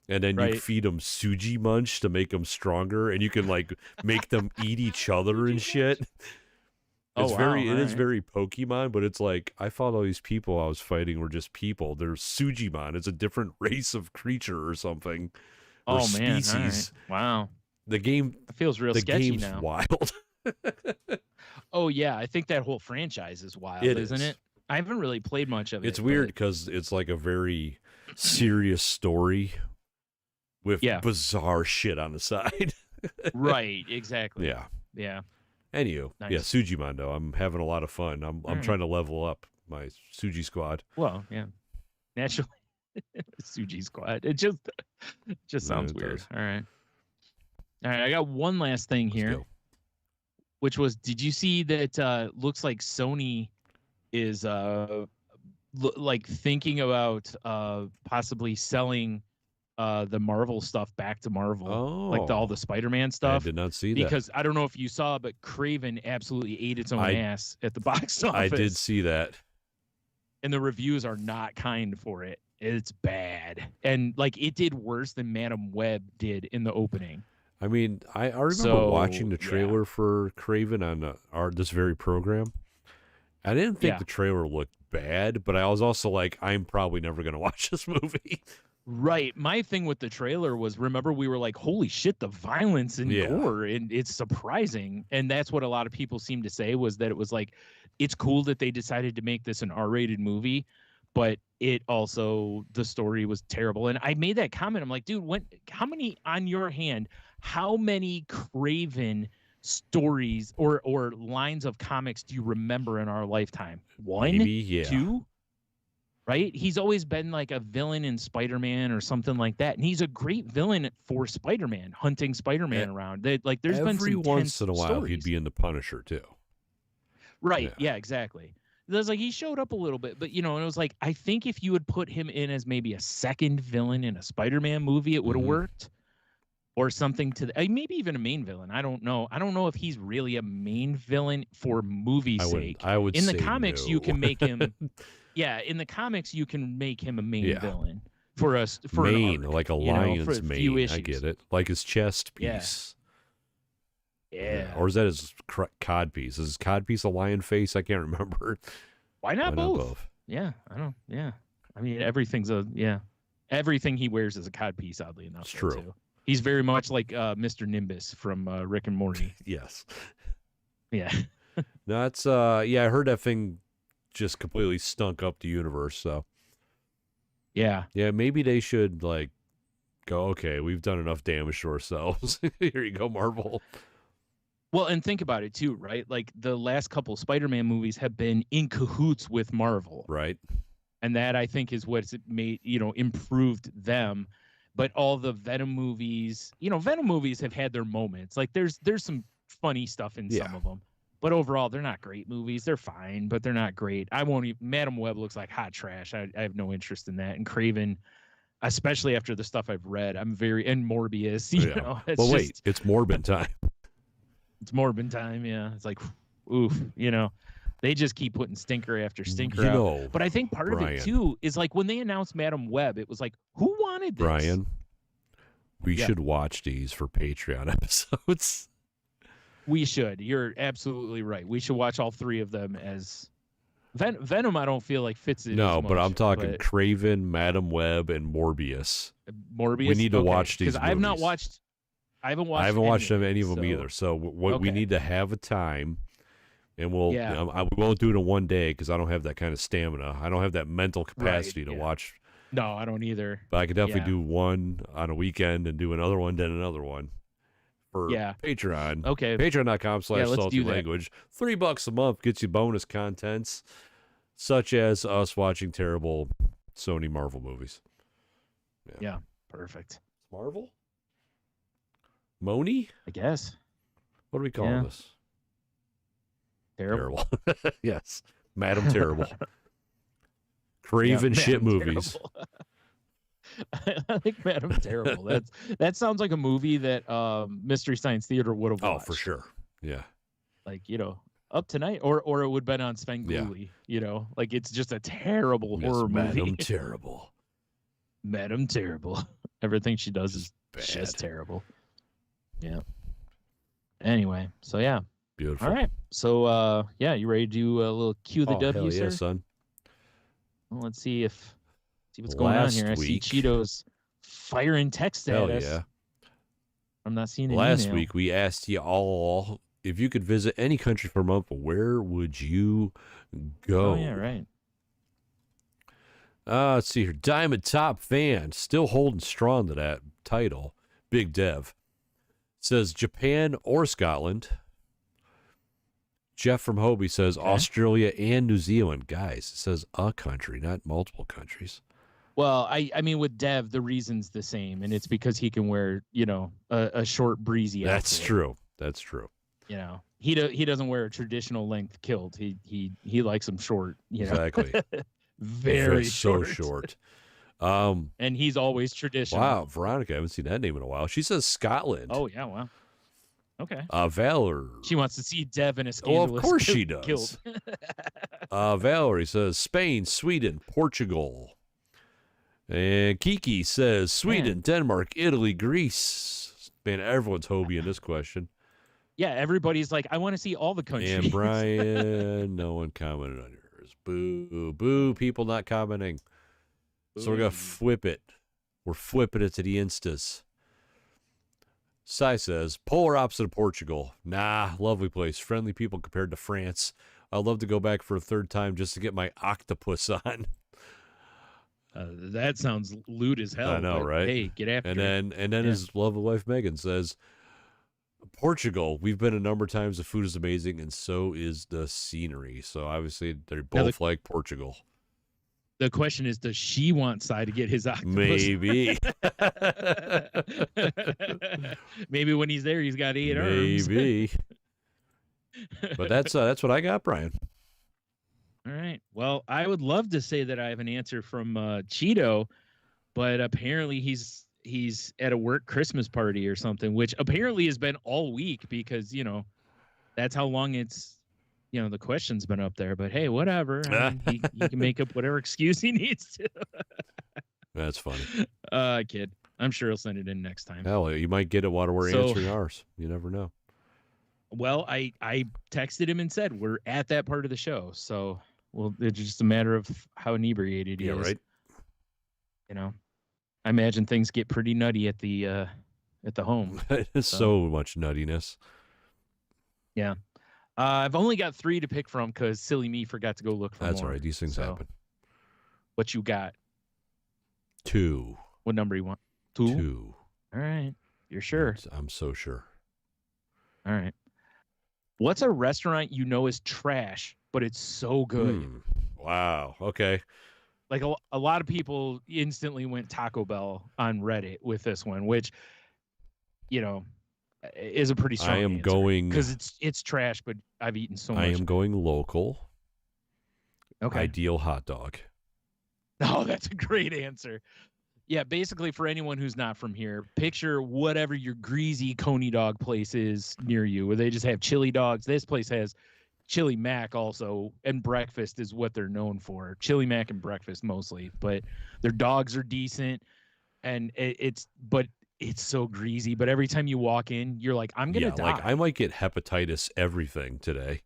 and then you Right. feed them Suji Munch to make them stronger, and you can like make them eat each other and shit. It's wow, it is alright. very Pokemon, but it's like I thought all these people I was fighting were just people. They're Sujimon. It's a different race of creature or something. Or Oh man, species. all right. Wow, The game it feels real the sketchy game's now. wild. Oh yeah, I think that whole franchise is wild, It isn't is. it? I haven't really played much of it. It's weird because it's like a very serious story with bizarre shit on the side. but- right, exactly. Yeah. Yeah. Anywho, Nice. yeah, Sujimon though. I'm having a lot of fun. I'm Alright. trying to level up my Suji squad. Well, yeah. Naturally, Suji Squad. It just sounds it weird. does. All right. I got one last thing Let's here, go. which was, did you see that? Looks like Sony is like thinking about possibly selling the Marvel stuff back to Marvel, like all the Spider-Man I stuff. did not see Because I don't know if you saw, but Craven absolutely ate its own ass at the box that. office. I did see that. And the reviews are not kind for it. It's bad. And like it did worse than Madam Web did in the opening. I mean, I remember So, watching the yeah. trailer for Craven on this very program. I didn't think Yeah. the trailer looked bad, but I was also like, I'm probably never going to watch this movie. Right. My thing with the trailer was, remember, we were like, holy shit, the violence and Yeah. gore, and it's surprising. And that's what a lot of people seem to say, was that it was like, it's cool that they decided to make this an R-rated movie, but it also, the story was terrible. And I made that comment. I'm like, dude, how many on your hand, how many Craven stories or lines of comics do you remember in our lifetime? One? Maybe, yeah. Two? Right? He's always been like a villain in Spider-Man or something like that. And he's a great villain for Spider-Man, hunting Spider-Man around. Like there's been Every some once tense in a while, stories. he'd be in the Punisher too. Right. Yeah, exactly. It was like he showed up a little bit, but and it was like, I think if you would put him in as maybe a second villain in a Spider-Man movie, it would have Mhm. worked. Or something to maybe even a main villain. I don't know. I don't know if he's really a main villain for movie sake. I would In the say comics, no. you can make him. Yeah, in the comics, you can make him a main Yeah. villain for us. For Mane, an arc, like a for lion's a mane. few I issues. get it. Like his chest Yeah. piece. Yeah. Or is that his cod piece? Is his cod piece a lion face? I can't remember. Why not both? Yeah, I don't. Yeah, I mean everything's everything he wears is a cod piece. Oddly enough, It's though, true. too. He's very much like Mr. Nimbus from Rick and Morty. Yes. Yeah. No, it's I heard that thing just completely stunk up the universe, so Yeah. yeah, maybe they should like go, okay, we've done enough damage to ourselves. Here you go, Marvel. Well, and think about it too, right? Like the last couple Spider-Man movies have been in cahoots with Marvel. Right. And that I think is what's made, improved them. But all the Venom movies, Venom movies have had their moments. Like there's some funny stuff in some of them. But overall, they're not great movies. They're fine, but they're not great. I won't even. Madam Web looks like hot trash. I have no interest in that. And Craven, especially after the stuff I've read, and Morbius. Well, wait, it's Morbin time. It's Morbin time. Yeah, it's like, oof. They just keep putting stinker after stinker out. But I think part of it too is like when they announced Madam Web, it was like, who wanted this? Brian, we should watch these for Patreon episodes. We should. You're absolutely right. We should watch all three of them as Venom. I don't feel like fits it. No, as much, but I'm talking Craven, Madam Web, and Morbius. Morbius. We need to watch these because I haven't watched any of them either. So we need to have a time, and we won't do it in one day because I don't have that kind of stamina. I don't have that mental capacity to watch. No, I don't either. But I could definitely do one on a weekend and do another one, then another one. For Patreon. Okay. Patreon.com/saltylanguage. $3 a month gets you bonus contents, such as us watching terrible Sony Marvel movies. Yeah. Perfect. Marvel? Moni? I guess. What are we calling this? Terrible. Yes. Madam Terrible. Craven shit movies. I think Madam Terrible. That sounds like a movie that Mystery Science Theater would have watched. Oh, for sure. Yeah. Like, Up Tonight, or it would have been on Svengoolie. Like it's just a terrible horror movie. Madam Terrible. Madam Terrible. Everything she does is just terrible. Yeah. Anyway, so yeah. Beautiful. All right. So you ready to do a little cue the W, hell sir? Yeah, son. Well, let's see what's going on here. I see Cheetos firing text at us. Yeah. I'm not seeing it. Last week we asked you all if you could visit any country for a month, where would you go? Oh yeah, right. Let's see here. Diamond Top Fan, still holding strong to that title. Big Dev says Japan or Scotland. Jeff from Hobie says Australia and New Zealand. Guys, it says a country, not multiple countries. Well, I mean, with Dev, the reason's the same, and it's because he can wear, a short, breezy outfit. That's true. That's true. He doesn't wear a traditional length kilt. He likes them short. Exactly. Very short. So short. And he's always traditional. Wow, Veronica, I haven't seen that name in a while. She says Scotland. Oh yeah, wow. Okay. Valor. She wants to see Dev in a scandalous of course she does. Kilt. Valerie says Spain, Sweden, Portugal. And Kiki says Sweden, Denmark, Italy, Greece. Man, everyone's Hobie in this question. Yeah, everybody's like, I want to see all the countries. And Brian, no one commented on yours. Boo, boo, people not commenting. So we're going to flip it. We're flipping it to the Instas. Sai says, polar opposite of Portugal. Nah, lovely place. Friendly people compared to France. I'd love to go back for a third time just to get my octopus on. That sounds lewd as hell. I know, right? Hey, get after it. And then his lovely wife Megan says, Portugal, we've been a number of times. The food is amazing, and so is the scenery. So obviously, they both like Portugal. The question is, does she want Sai to get his octopus? Maybe. Maybe when he's there, he's got 8 arms. Maybe. But that's what I got, Brian. All right. Well, I would love to say that I have an answer from Cheeto, but apparently he's at a work Christmas party or something, which apparently has been all week because, that's how long it's, the question's been up there. But hey, whatever. He can make up whatever excuse he needs to. That's funny. Kid. I'm sure he'll send it in next time. Hell, you might get it while we're answering ours. You never know. Well, I texted him and said we're at that part of the show. So, it's just a matter of how inebriated he is. Right. I imagine things get pretty nutty at the home. It's so much nuttiness. Yeah. I've only got 3 to pick from because silly me forgot to go look for That's more. All right. These things happen. What you got? 2. What number you want? Two? 2. All right. You're sure? I'm so sure. All right. What's a restaurant you know is trash, but it's so good? Wow. Okay. Like a lot of people instantly went Taco Bell on Reddit with this one, which, you know, is a pretty strong I am answer. going Because it's trash, but I've eaten so much. I am going local. Okay. Ideal hot dog. Oh, that's a great answer. Yeah, basically for anyone who's not from here, picture whatever your greasy Coney dog place is near you, where they just have chili dogs. This place has chili mac also, and breakfast is what they're known for. Chili mac and breakfast mostly, but their dogs are decent, and it's so greasy. But every time you walk in, you're like, I'm gonna die. Like I might get hepatitis everything today.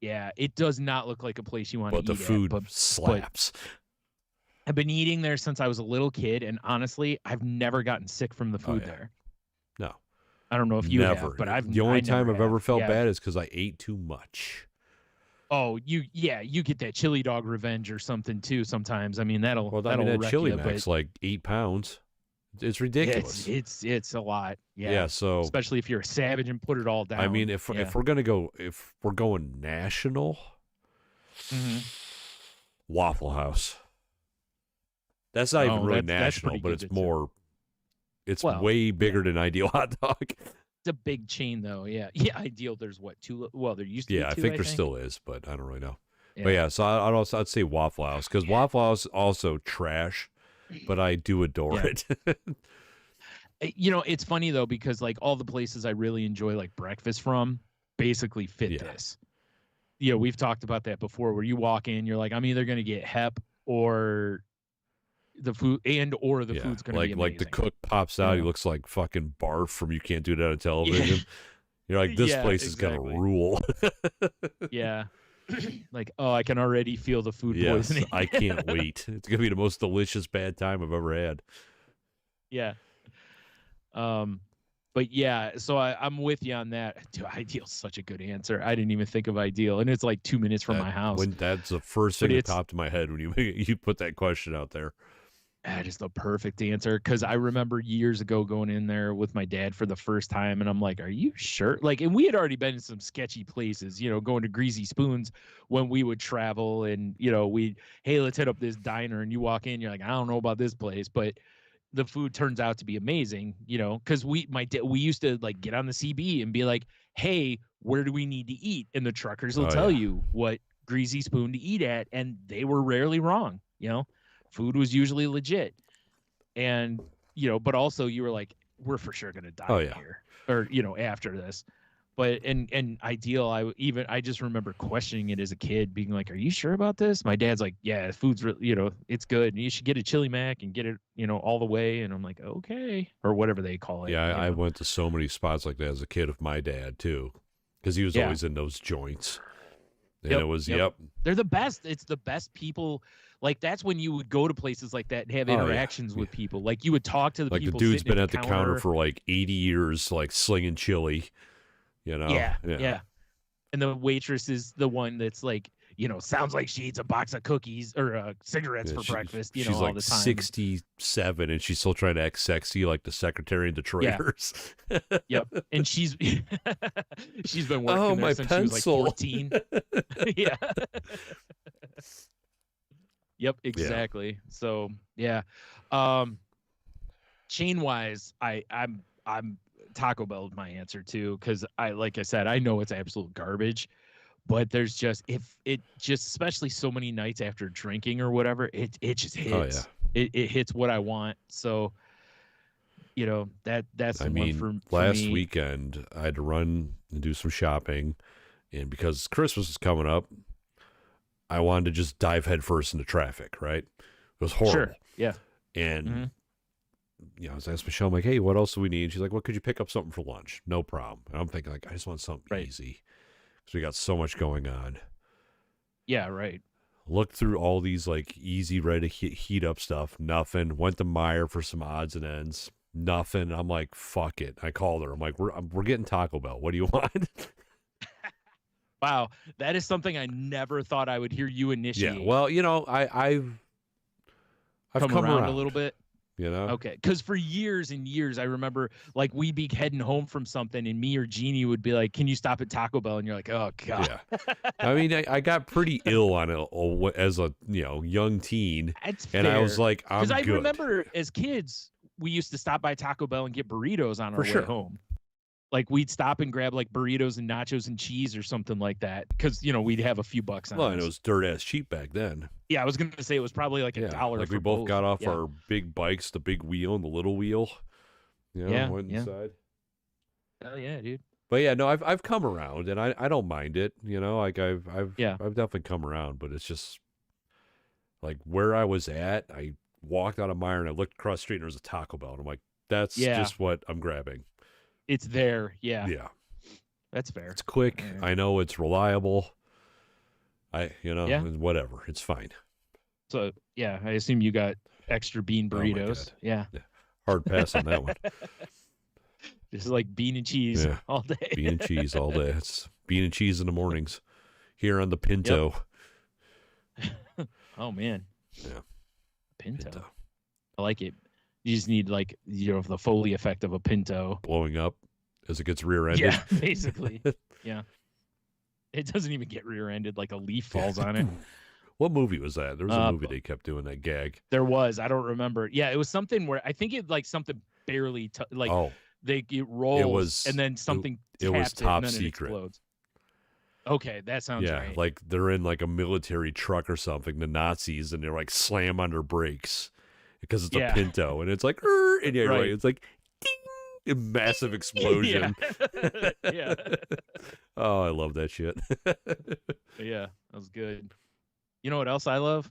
Yeah, it does not look like a place you want to eat. But the food slaps. I've been eating there since I was a little kid, and honestly, I've never gotten sick from the food there. No. I don't know if you have, but the only time I've ever felt bad is because I ate too much. Oh, you get that chili dog revenge or something too sometimes. I mean, that'll that chili mac's like 8 pounds. It's ridiculous. It's a lot. Yeah. Yeah. So especially if you're a savage and put it all down. I mean, if we're going national, Waffle House. That's not even really national, but it's more. It's way bigger than Ideal Hot Dog. It's a big chain, though. Yeah. Yeah. Ideal. There's what, 2? Well, there used to be 2, I think there still is, but I don't really know. Yeah. But yeah, so I'd say Waffle House, because Waffle House also trash, but I do adore it. You know, it's funny though, because like all the places I really enjoy like breakfast from basically fit this. You know, we've talked about that before, where you walk in, you're like, I'm either going to get hep or the food, or the food's going to be amazing. Like the cook pops out, he looks like fucking Barf from You Can't Do That on Television. You're like, this place is going to rule. Yeah. Like, oh, I can already feel the food poisoning. I can't wait. It's going to be the most delicious bad time I've ever had. Yeah. But yeah, so I'm with you on that. Dude, Ideal's such a good answer. I didn't even think of Ideal, and it's like 2 minutes from my house. That's the first thing that popped in my head when you put that question out there. That is the perfect answer, because I remember years ago going in there with my dad for the first time, and I'm like, "Are you sure?" Like, and we had already been in some sketchy places, you know, going to Greasy Spoons when we would travel, and you know, hey, let's hit up this diner, and you walk in, you're like, I don't know about this place, but the food turns out to be amazing, you know, because we used to like get on the CB and be like, hey, where do we need to eat? And the truckers will tell you what Greasy Spoon to eat at, and they were rarely wrong, you know. Food was usually legit. And, you know, but also you were like, we're for sure going to die here, or, you know, after this. But and Ideal, I just remember questioning it as a kid, being like, are you sure about this? My dad's like, yeah, food's you know, it's good, and you should get a chili mac and get it, you know, all the way. And I'm like, okay, or whatever they call it. Yeah, I went to so many spots like that as a kid with my dad too, because he was always in those joints. And it was they're the best. It's the best people. Like, that's when you would go to places like that and have interactions with people. Like, you would talk to the people. Like, the dude's been at the counter for like 80 years, like slinging chili. You know? Yeah. And the waitress is the one that's like, you know, sounds like she eats a box of cookies or cigarettes for breakfast, you know, she's all like the time. 67 and she's still trying to act sexy like the secretary and the traders. Yep. And she's been working there since she was like 14. Yeah. Yep, exactly. Yeah. So, yeah. Chain wise, I'm Taco Bell is my answer too, because like I said, I know it's absolute garbage, but there's just especially so many nights after drinking or whatever, it just hits. It hits what I want. So, you know, that's the one for last me. Weekend I had to run and do some shopping, and because Christmas is coming up, I wanted to just dive headfirst into traffic. Right, it was horrible. Sure. Yeah. And you know, I was asking Michelle, I'm like, hey, what else do we need? She's like, well, could you pick up something for lunch? No problem. And I'm thinking, like, I just want something easy, because we got so much going on. Yeah, right. Looked through all these like easy, ready to heat up stuff. Nothing. Went to Meijer for some odds and ends. Nothing. I'm like, fuck it. I called her. I'm like, we're getting Taco Bell. What do you want? Wow, that is something I never thought I would hear you initiate. Yeah. Well, you know, I've come around a little bit. You know? Okay, because for years and years, I remember like we'd be heading home from something, and me or Jeannie would be like, "Can you stop at Taco Bell?" And you're like, "Oh God." Yeah. I mean, I got pretty ill on it as a young teen, That's and I fair. was like, I'm Because I good. remember as kids, we used to stop by Taco Bell and get burritos on our For sure. way home. Like we'd stop and grab like burritos and nachos and cheese or something like that, because we'd have a few bucks on Well, us. and it was dirt ass cheap back then. Yeah, I was gonna say it was probably like $1. Like for we both got off yeah. our big bikes, the big wheel and the little wheel. Went inside. Hell yeah, dude. But yeah, no, I've come around, and I don't mind it. Like I've definitely come around, but it's just like where I was at. I walked out of Meyer and I looked across the street and there was a Taco Bell, and I'm like, that's just what I'm grabbing. It's there, yeah. Yeah, that's fair. It's quick. Yeah. I know it's reliable. Whatever. It's fine. So yeah, I assume you got extra bean burritos. Yeah. Hard pass on that one. Just like bean and cheese all day. Bean and cheese all day. It's bean and cheese in the mornings here on the Pinto. Yep. Oh man. Yeah. Pinto. I like it. You just need like the Foley effect of a Pinto blowing up as it gets rear-ended. Yeah, basically. Yeah. It doesn't even get rear-ended, like a leaf falls on it. What movie was that? There was a movie they kept doing that gag. There was. I don't remember. Yeah, it was something where I think it like something barely it rolls and then something it was Top and then Secret. It explodes. Okay, that sounds right. Like they're in like a military truck or something, the Nazis, and they're like slam on their brakes because it's a Pinto, and it's like, and right. It's like, ding, a massive explosion. Yeah. Oh, I love that shit. Yeah, that was good. You know what else I love?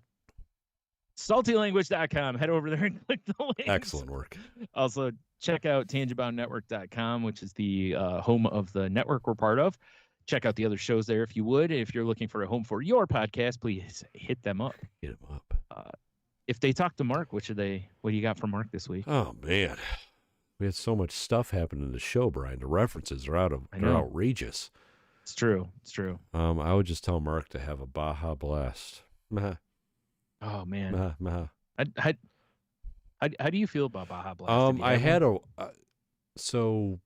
saltylanguage.com. Head over there and click the links. Excellent work. Also, check out tangentboundnetwork.com, which is the home of the network we're part of. Check out the other shows there if you would. If you're looking for a home for your podcast, please hit them up. Hit them up. If they talk to Mark, what do you got for Mark this week? Oh, man. We had so much stuff happen in the show, Brian. The references are outrageous. It's true. It's true. I would just tell Mark to have a Baja Blast. Oh man. How do you feel about Baja Blast? I had so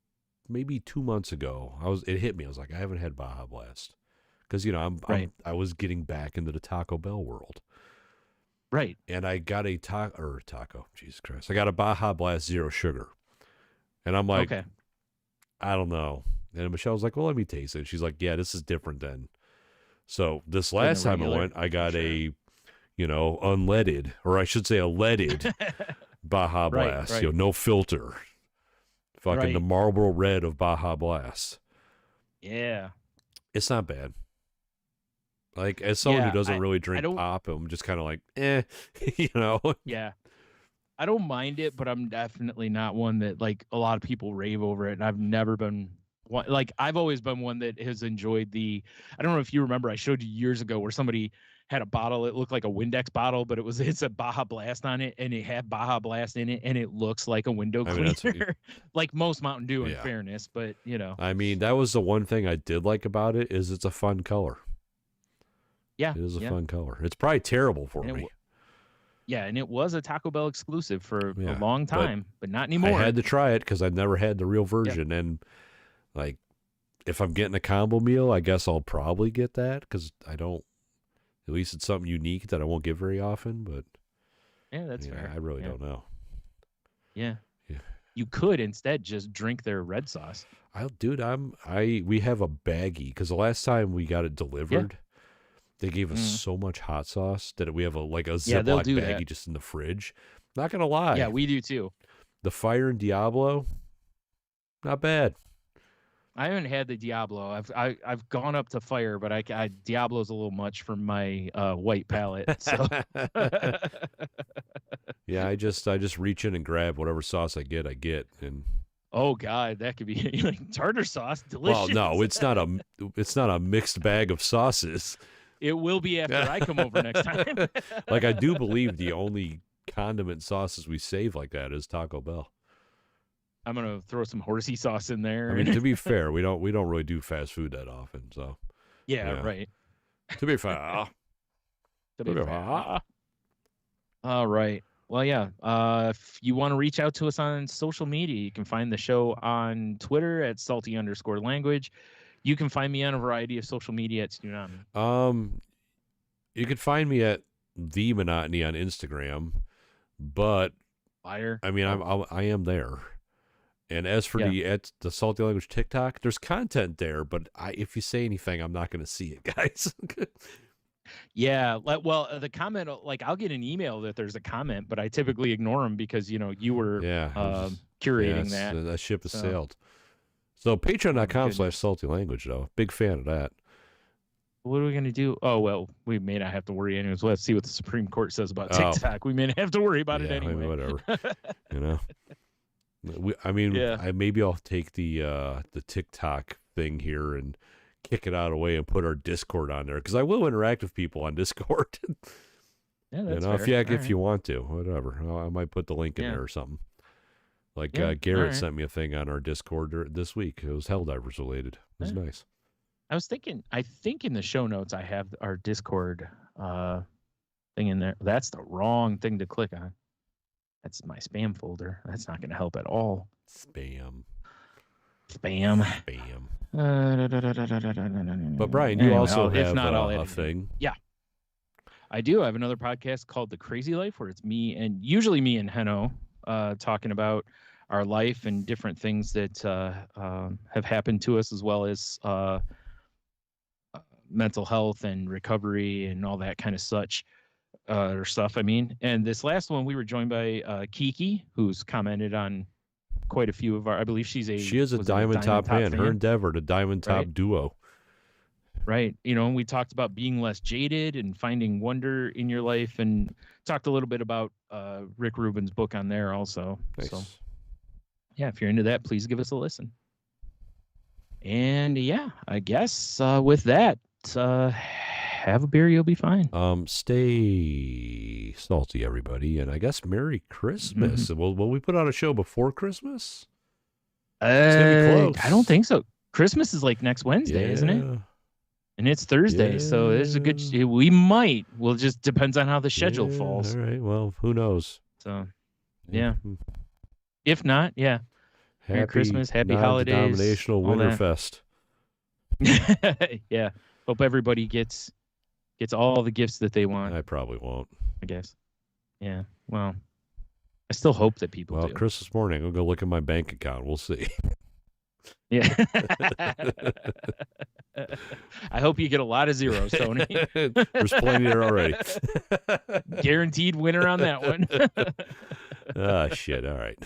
maybe 2 months ago. It hit me. I was like, I haven't had Baja Blast because I was getting back into the Taco Bell world. Right. And I got a taco. Jesus Christ! I got a Baja Blast Zero Sugar, and I'm like, okay. I don't know. And Michelle's like, well, let me taste it. She's like, yeah, this is different than. So this last time I went, I got a, unleaded, or I should say a leaded Baja Blast, right. No filter. Fucking the Marlboro Red of Baja Blast. Yeah. It's not bad. Like, as someone who doesn't really drink pop, I'm just kind of like, Yeah. I don't mind it, but I'm definitely not one that, like, a lot of people rave over it, and I've never been one. Like, I've always been one that has enjoyed I don't know if you remember, I showed you years ago where somebody had a bottle. It looked like a Windex bottle, but it's a Baja Blast on it, and it had Baja Blast in it, and it looks like a window cleaner, like most Mountain Dew, in fairness. But I mean, that was the one thing I did like about it is it's a fun color. Yeah, it is a fun color. It's probably terrible for me. And it was a Taco Bell exclusive for a long time, but not anymore. I had to try it because I'd never had the real version, and like, if I'm getting a combo meal, I guess I'll probably get that because I don't. At least it's something unique that I won't get very often, but that's fair. I really don't know. Yeah. You could instead just drink their red sauce. We have a baggie because the last time we got it delivered, they gave us so much hot sauce that we have a Ziploc baggie just in the fridge. Not gonna lie. Yeah, we do too. The Fire and Diablo, not bad. I haven't had the Diablo. I've gone up to Fire, but Diablo's a little much for my white palate. So I just reach in and grab whatever sauce I get, and oh god, that could be like tartar sauce, delicious. Well, no, it's not a mixed bag of sauces. It will be after I come over next time. Like, I do believe the only condiment sauces we save like that is Taco Bell. I'm gonna throw some horsey sauce in there. I mean, to be fair, we don't really do fast food that often, so. Yeah. Right. To be fair. All right. Well, yeah. If you want to reach out to us on social media, you can find the show on Twitter at salty_language. You can find me on a variety of social media at Tsunami. You can find me at The Monotony on Instagram, but Liar. I mean, I am there. And as for the Salty Language TikTok, there's content there, but if you say anything, I'm not going to see it, guys. Yeah, well, the comment, like I'll get an email that there's a comment, but I typically ignore them because you were curating that. That ship has sailed. So patreon.com/saltylanguage though. Big fan of that. What are we gonna do? Oh well, we may not have to worry anyways. Let's see what the Supreme Court says about TikTok. We may not have to worry about it anyway. Whatever. Maybe I'll take the TikTok thing here and kick it out of the way and put our Discord on there because I will interact with people on Discord. Yeah, that's fair. If you want to, whatever. I might put the link in there or something. Like Garrett sent me a thing on our Discord this week. It was Helldivers related. It was nice. I think in the show notes I have our Discord thing in there. That's the wrong thing to click on. That's my spam folder. That's not going to help at all. Spam. But Brian, you also have a thing. Yeah. I do. I have another podcast called The Crazy Life where it's usually me and Heno talking about our life and different things that have happened to us as well as mental health and recovery and all that kind of stuff. I mean, and this last one we were joined by Kiki, who's commented on quite a few of our. I believe she is a Diamond Top fan. Her and Dever, the Diamond Top duo. Right. And we talked about being less jaded and finding wonder in your life, and talked a little bit about Rick Rubin's book on there also. Nice. So, yeah, if you're into that, please give us a listen. And I guess with that, have a beer, you'll be fine. Stay salty, everybody, and I guess Merry Christmas. Mm-hmm. Will we put on a show before Christmas? It's gonna be close. I don't think so. Christmas is like next Wednesday, isn't it? And it's Thursday, so there's a good. We might. Well, it just depends on how the schedule falls. All right. Well, who knows? So, yeah. If not, Merry Christmas, Happy Holidays, non-denominational Winterfest. Yeah. Hope everybody gets all the gifts that they want. I probably won't. I guess. Yeah. Well, I still hope that people do. Christmas morning, I'll go look at my bank account. We'll see. Yeah. I hope you get a lot of zeros, Tony. There's plenty there already. Guaranteed winner on that one. Shit. All right.